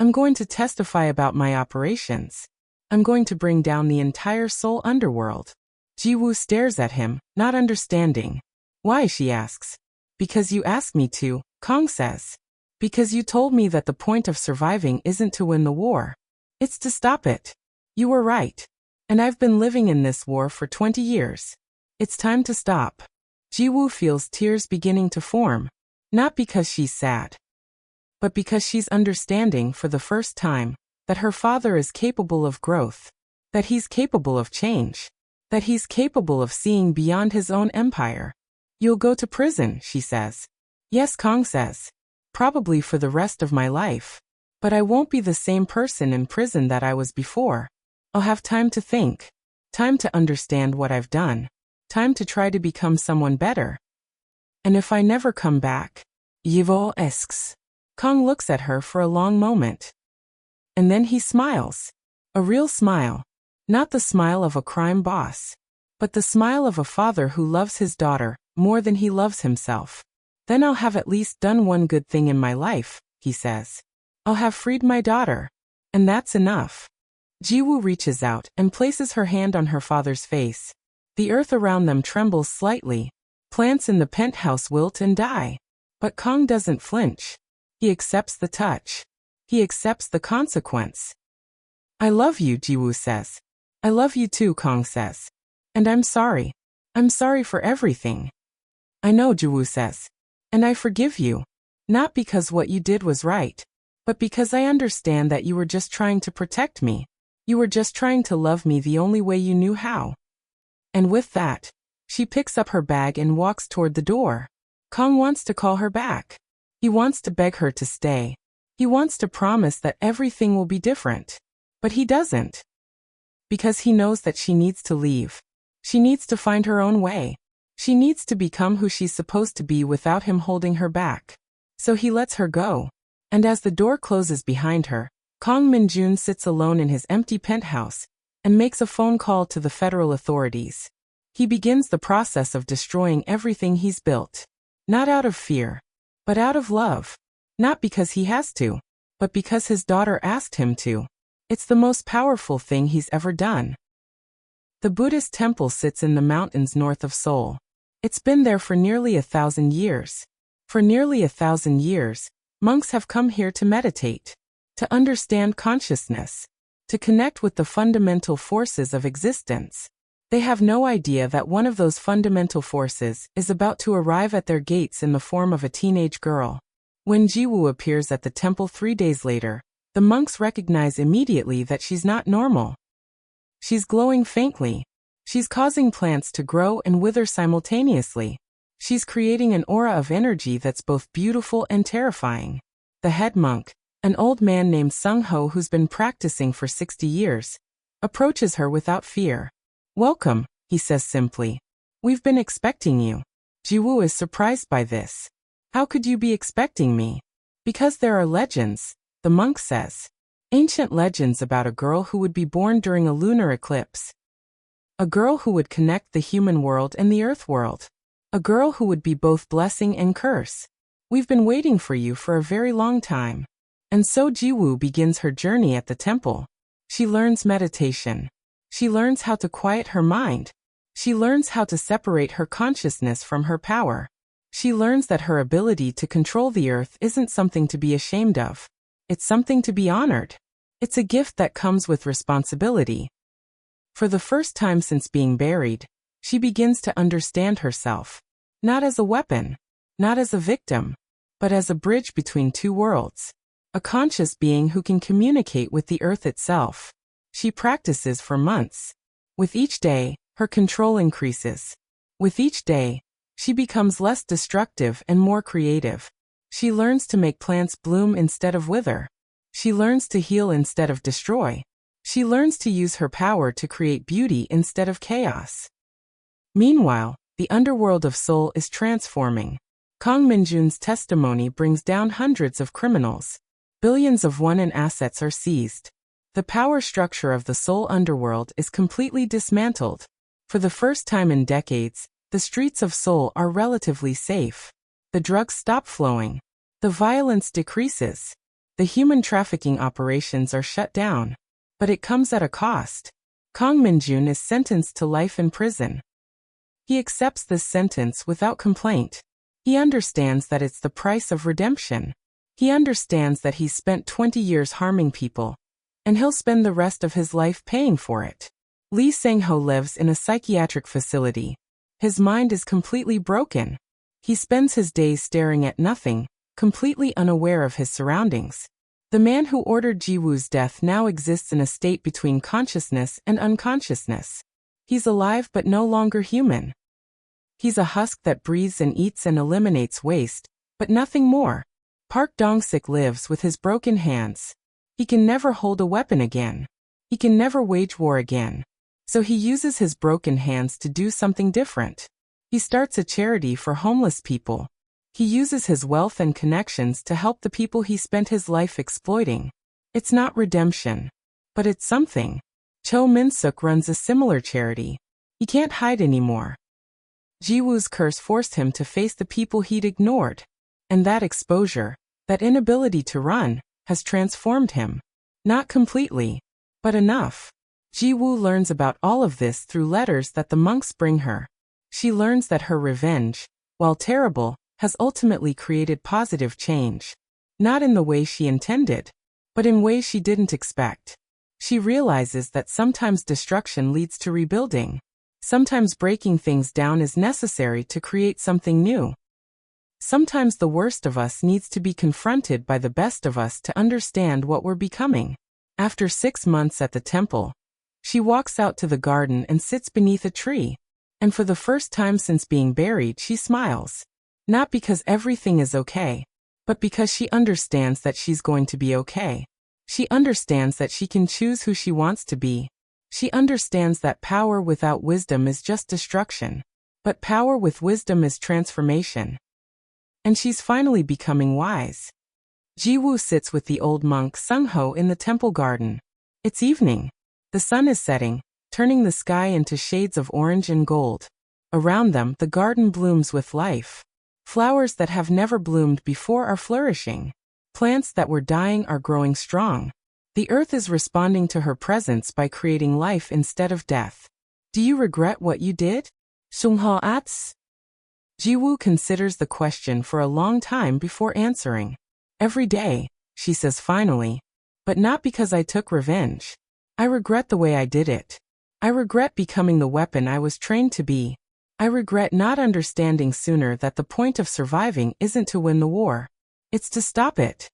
I'm going to testify about my operations. I'm going to bring down the entire Seoul underworld. Ji-woo stares at him, not understanding. Why, she asks. Because you asked me to, Kang says. Because you told me that the point of surviving isn't to win the war. It's to stop it. You were right. And I've been living in this war for 20 years. It's time to stop. Ji-woo feels tears beginning to form. Not because she's sad. But because she's understanding for the first time that her father is capable of growth. That he's capable of change. That he's capable of seeing beyond his own empire. You'll go to prison, she says. Yes, Kang says. Probably for the rest of my life. But I won't be the same person in prison that I was before. I'll have time to think. Time to understand what I've done. Time to try to become someone better. And if I never come back? Yivo asks. Kang looks at her for a long moment. And then he smiles. A real smile. Not the smile of a crime boss. But the smile of a father who loves his daughter more than he loves himself. Then I'll have at least done one good thing in my life, he says. I'll have freed my daughter. And that's enough. Ji-woo reaches out and places her hand on her father's face. The earth around them trembles slightly. Plants in the penthouse wilt and die. But Kang doesn't flinch. He accepts the touch. He accepts the consequence. I love you, Ji-woo says. I love you too, Kang says. And I'm sorry. I'm sorry for everything. I know, Ji-woo says. And I forgive you. Not because what you did was right. But because I understand that you were just trying to protect me. You were just trying to love me the only way you knew how. And with that, she picks up her bag and walks toward the door. Kang wants to call her back. He wants to beg her to stay. He wants to promise that everything will be different. But he doesn't. Because he knows that she needs to leave. She needs to find her own way. She needs to become who she's supposed to be without him holding her back. So he lets her go. And as the door closes behind her, Kang Min-jun sits alone in his empty penthouse and makes a phone call to the federal authorities. He begins the process of destroying everything he's built. Not out of fear, but out of love. Not because he has to, but because his daughter asked him to. It's the most powerful thing he's ever done. The Buddhist temple sits in the mountains north of Seoul. It's been there for nearly 1,000 years. For nearly 1,000 years, monks have come here to meditate, to understand consciousness, to connect with the fundamental forces of existence. They have no idea that one of those fundamental forces is about to arrive at their gates in the form of a teenage girl. When Jiwoo appears at the temple 3 days later, the monks recognize immediately that she's not normal. She's glowing faintly. She's causing plants to grow and wither simultaneously. She's creating an aura of energy that's both beautiful and terrifying. The head monk, an old man named Sung-ho who's been practicing for 60 years, approaches her without fear. "Welcome," he says simply. "We've been expecting you." Jiwoo is surprised by this. "How could you be expecting me?" "Because there are legends," the monk says. "Ancient legends about a girl who would be born during a lunar eclipse. A girl who would connect the human world and the earth world. A girl who would be both blessing and curse. We've been waiting for you for a very long time." And so Jiwoo begins her journey at the temple. She learns meditation. She learns how to quiet her mind. She learns how to separate her consciousness from her power. She learns that her ability to control the earth isn't something to be ashamed of. It's something to be honored. It's a gift that comes with responsibility. For the first time since being buried, she begins to understand herself. Not as a weapon, not as a victim, but as a bridge between two worlds. A conscious being who can communicate with the earth itself. She practices for months. With each day, her control increases. With each day, she becomes less destructive and more creative. She learns to make plants bloom instead of wither. She learns to heal instead of destroy. She learns to use her power to create beauty instead of chaos. Meanwhile, the underworld of Seoul is transforming. Kang Min-jun's testimony brings down hundreds of criminals. Billions of won in assets are seized. The power structure of the Seoul underworld is completely dismantled. For the first time in decades, the streets of Seoul are relatively safe. The drugs stop flowing. The violence decreases. The human trafficking operations are shut down. But it comes at a cost. Kang Min-jun is sentenced to life in prison. He accepts this sentence without complaint. He understands that it's the price of redemption. He understands that he's spent 20 years harming people, and he'll spend the rest of his life paying for it. Lee Sang-ho lives in a psychiatric facility. His mind is completely broken. He spends his days staring at nothing, completely unaware of his surroundings. The man who ordered Jiwoo's death now exists in a state between consciousness and unconsciousness. He's alive but no longer human. He's a husk that breathes and eats and eliminates waste, but nothing more. Park Dong-sik lives with his broken hands. He can never hold a weapon again. He can never wage war again. So he uses his broken hands to do something different. He starts a charity for homeless people. He uses his wealth and connections to help the people he spent his life exploiting. It's not redemption, but it's something. Cho Min-suk runs a similar charity. He can't hide anymore. Jiwoo's curse forced him to face the people he'd ignored. And that exposure, that inability to run, has transformed him. Not completely, but enough. Jiwoo learns about all of this through letters that the monks bring her. She learns that her revenge, while terrible, has ultimately created positive change. Not in the way she intended, but in ways she didn't expect. She realizes that sometimes destruction leads to rebuilding. Sometimes breaking things down is necessary to create something new. Sometimes the worst of us needs to be confronted by the best of us to understand what we're becoming. After 6 months at the temple, she walks out to the garden and sits beneath a tree. And for the first time since being buried, she smiles. Not because everything is okay, but because she understands that she's going to be okay. She understands that she can choose who she wants to be. She understands that power without wisdom is just destruction, but power with wisdom is transformation. And she's finally becoming wise. Jiwoo sits with the old monk Sung-ho in the temple garden. It's evening. The sun is setting, turning the sky into shades of orange and gold. Around them, the garden blooms with life. Flowers that have never bloomed before are flourishing. Plants that were dying are growing strong. The earth is responding to her presence by creating life instead of death. Do you regret what you did? Sungha asks. Ji-woo considers the question for a long time before answering. Every day, she says finally. But not because I took revenge. I regret the way I did it. I regret becoming the weapon I was trained to be. I regret not understanding sooner that the point of surviving isn't to win the war. It's to stop it.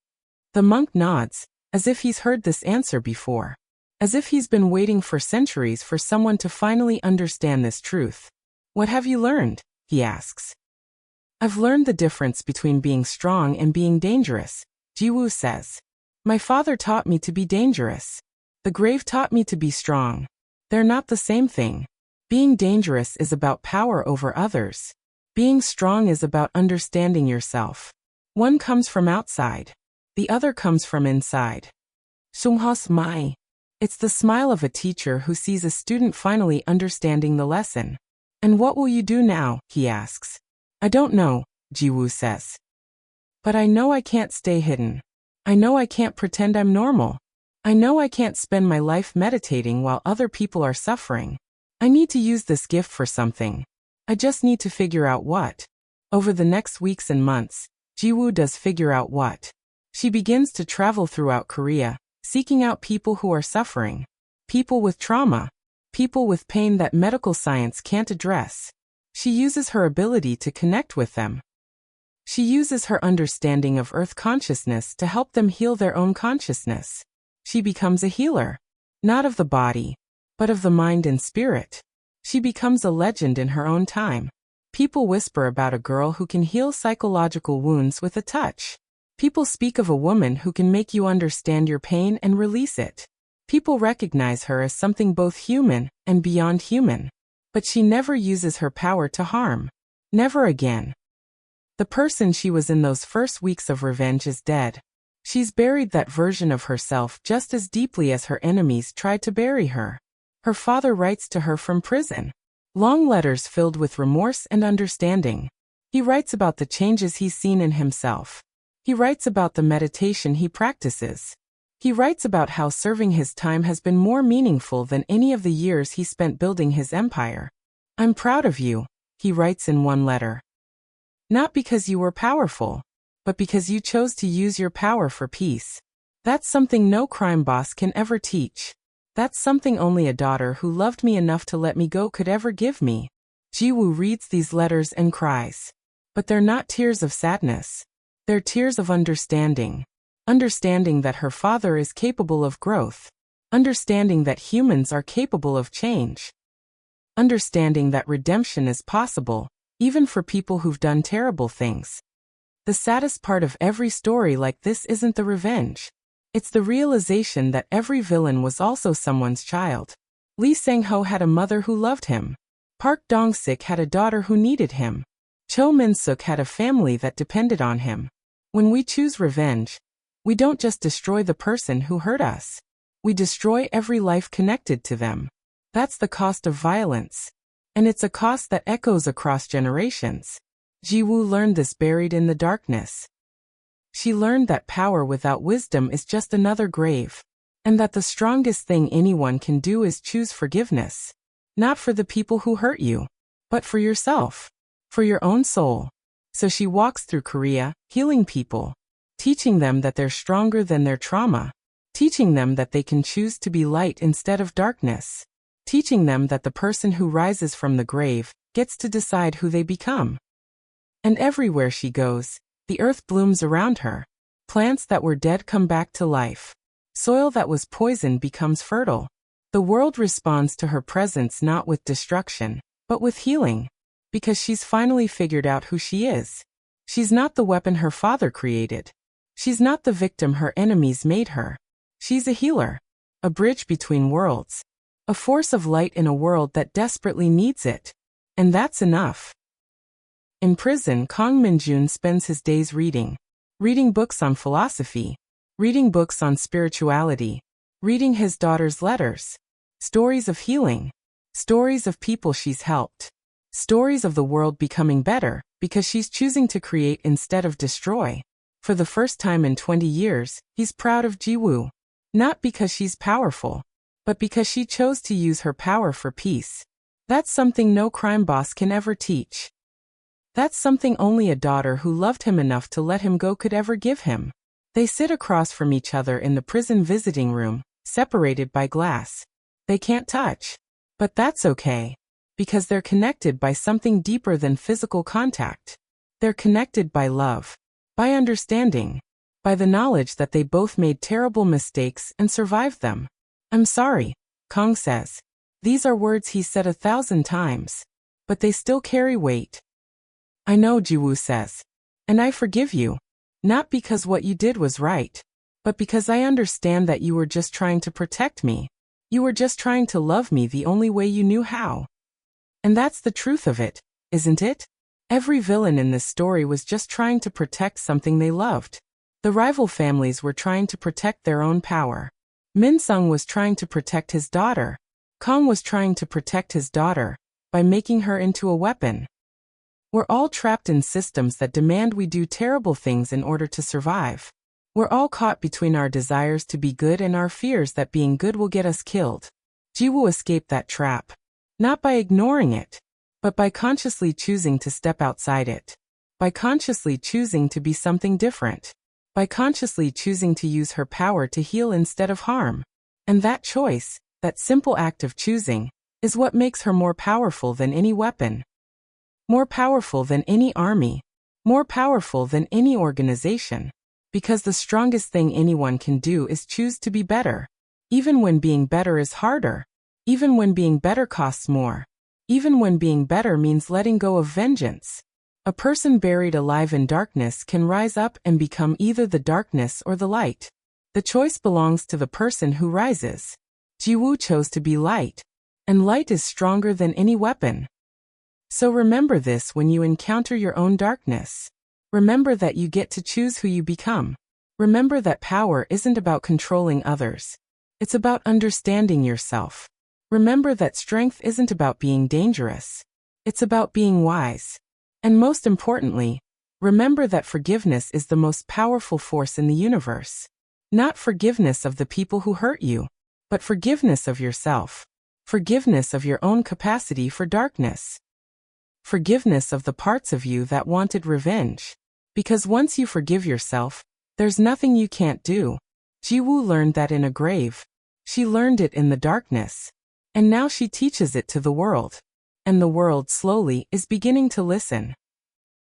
The monk nods, as if he's heard this answer before. As if he's been waiting for centuries for someone to finally understand this truth. What have you learned? He asks. I've learned the difference between being strong and being dangerous, Ji-woo says. My father taught me to be dangerous. The grave taught me to be strong. They're not the same thing. Being dangerous is about power over others. Being strong is about understanding yourself. One comes from outside. The other comes from inside. Sungha smile. It's the smile of a teacher who sees a student finally understanding the lesson. And what will you do now? He asks. I don't know, Ji-woo says. But I know I can't stay hidden. I know I can't pretend I'm normal. I know I can't spend my life meditating while other people are suffering. I need to use this gift for something. I just need to figure out what. Over the next weeks and months, Ji-woo does figure out what. She begins to travel throughout Korea, seeking out people who are suffering. People with trauma. People with pain that medical science can't address. She uses her ability to connect with them. She uses her understanding of earth consciousness to help them heal their own consciousness. She becomes a healer. Not of the body, but of the mind and spirit. She becomes a legend in her own time. People whisper about a girl who can heal psychological wounds with a touch. People speak of a woman who can make you understand your pain and release it. People recognize her as something both human and beyond human. But she never uses her power to harm. Never again. The person she was in those first weeks of revenge is dead. She's buried that version of herself just as deeply as her enemies tried to bury her. Her father writes to her from prison. Long letters filled with remorse and understanding. He writes about the changes he's seen in himself. He writes about the meditation he practices. He writes about how serving his time has been more meaningful than any of the years he spent building his empire. I'm proud of you, he writes in one letter. Not because you were powerful, but because you chose to use your power for peace. That's something no crime boss can ever teach. That's something only a daughter who loved me enough to let me go could ever give me. Ji-woo reads these letters and cries. But they're not tears of sadness. They're tears of understanding. Understanding that her father is capable of growth. Understanding that humans are capable of change. Understanding that redemption is possible, even for people who've done terrible things. The saddest part of every story like this isn't the revenge. It's the realization that every villain was also someone's child. Lee Sang-ho had a mother who loved him. Park Dong-sik had a daughter who needed him. Cho Min-suk had a family that depended on him. When we choose revenge, we don't just destroy the person who hurt us. We destroy every life connected to them. That's the cost of violence. And it's a cost that echoes across generations. Ji-woo learned this buried in the darkness. She learned that power without wisdom is just another grave. And that the strongest thing anyone can do is choose forgiveness. Not for the people who hurt you, but for yourself. For your own soul. So she walks through Korea, healing people. Teaching them that they're stronger than their trauma. Teaching them that they can choose to be light instead of darkness. Teaching them that the person who rises from the grave gets to decide who they become. And everywhere she goes, the earth blooms around her. Plants that were dead come back to life. Soil that was poisoned becomes fertile. The world responds to her presence not with destruction, but with healing. Because she's finally figured out who she is. She's not the weapon her father created. She's not the victim her enemies made her. She's a healer. A bridge between worlds. A force of light in a world that desperately needs it. And that's enough. In prison, Kang Min-jun spends his days reading. Reading books on philosophy. Reading books on spirituality. Reading his daughter's letters. Stories of healing. Stories of people she's helped. Stories of the world becoming better, because she's choosing to create instead of destroy. For the first time in 20 years, he's proud of Ji-woo. Not because she's powerful, but because she chose to use her power for peace. That's something no crime boss can ever teach. That's something only a daughter who loved him enough to let him go could ever give him. They sit across from each other in the prison visiting room, separated by glass. They can't touch. But that's okay. Because they're connected by something deeper than physical contact. They're connected by love. By understanding. By the knowledge that they both made terrible mistakes and survived them. I'm sorry, Kang says. These are words he said 1,000 times. But they still carry weight. I know, Ji-woo says. And I forgive you. Not because what you did was right. But because I understand that you were just trying to protect me. You were just trying to love me the only way you knew how. And that's the truth of it, isn't it? Every villain in this story was just trying to protect something they loved. The rival families were trying to protect their own power. Min-sung was trying to protect his daughter. Kang was trying to protect his daughter by making her into a weapon. We're all trapped in systems that demand we do terrible things in order to survive. We're all caught between our desires to be good and our fears that being good will get us killed. Ji-woo escaped that trap. Not by ignoring it, but by consciously choosing to step outside it. By consciously choosing to be something different. By consciously choosing to use her power to heal instead of harm. And that choice, that simple act of choosing, is what makes her more powerful than any weapon. More powerful than any army. More powerful than any organization. Because the strongest thing anyone can do is choose to be better. Even when being better is harder. Even when being better costs more. Even when being better means letting go of vengeance. A person buried alive in darkness can rise up and become either the darkness or the light. The choice belongs to the person who rises. Ji-woo chose to be light. And light is stronger than any weapon. So remember this when you encounter your own darkness. Remember that you get to choose who you become. Remember that power isn't about controlling others. It's about understanding yourself. Remember that strength isn't about being dangerous. It's about being wise. And most importantly, remember that forgiveness is the most powerful force in the universe. Not forgiveness of the people who hurt you, but forgiveness of yourself. Forgiveness of your own capacity for darkness. Forgiveness of the parts of you that wanted revenge. Because once you forgive yourself, there's nothing you can't do. Ji-woo learned that in a grave. She learned it in the darkness. And now she teaches it to the world. And the world slowly is beginning to listen.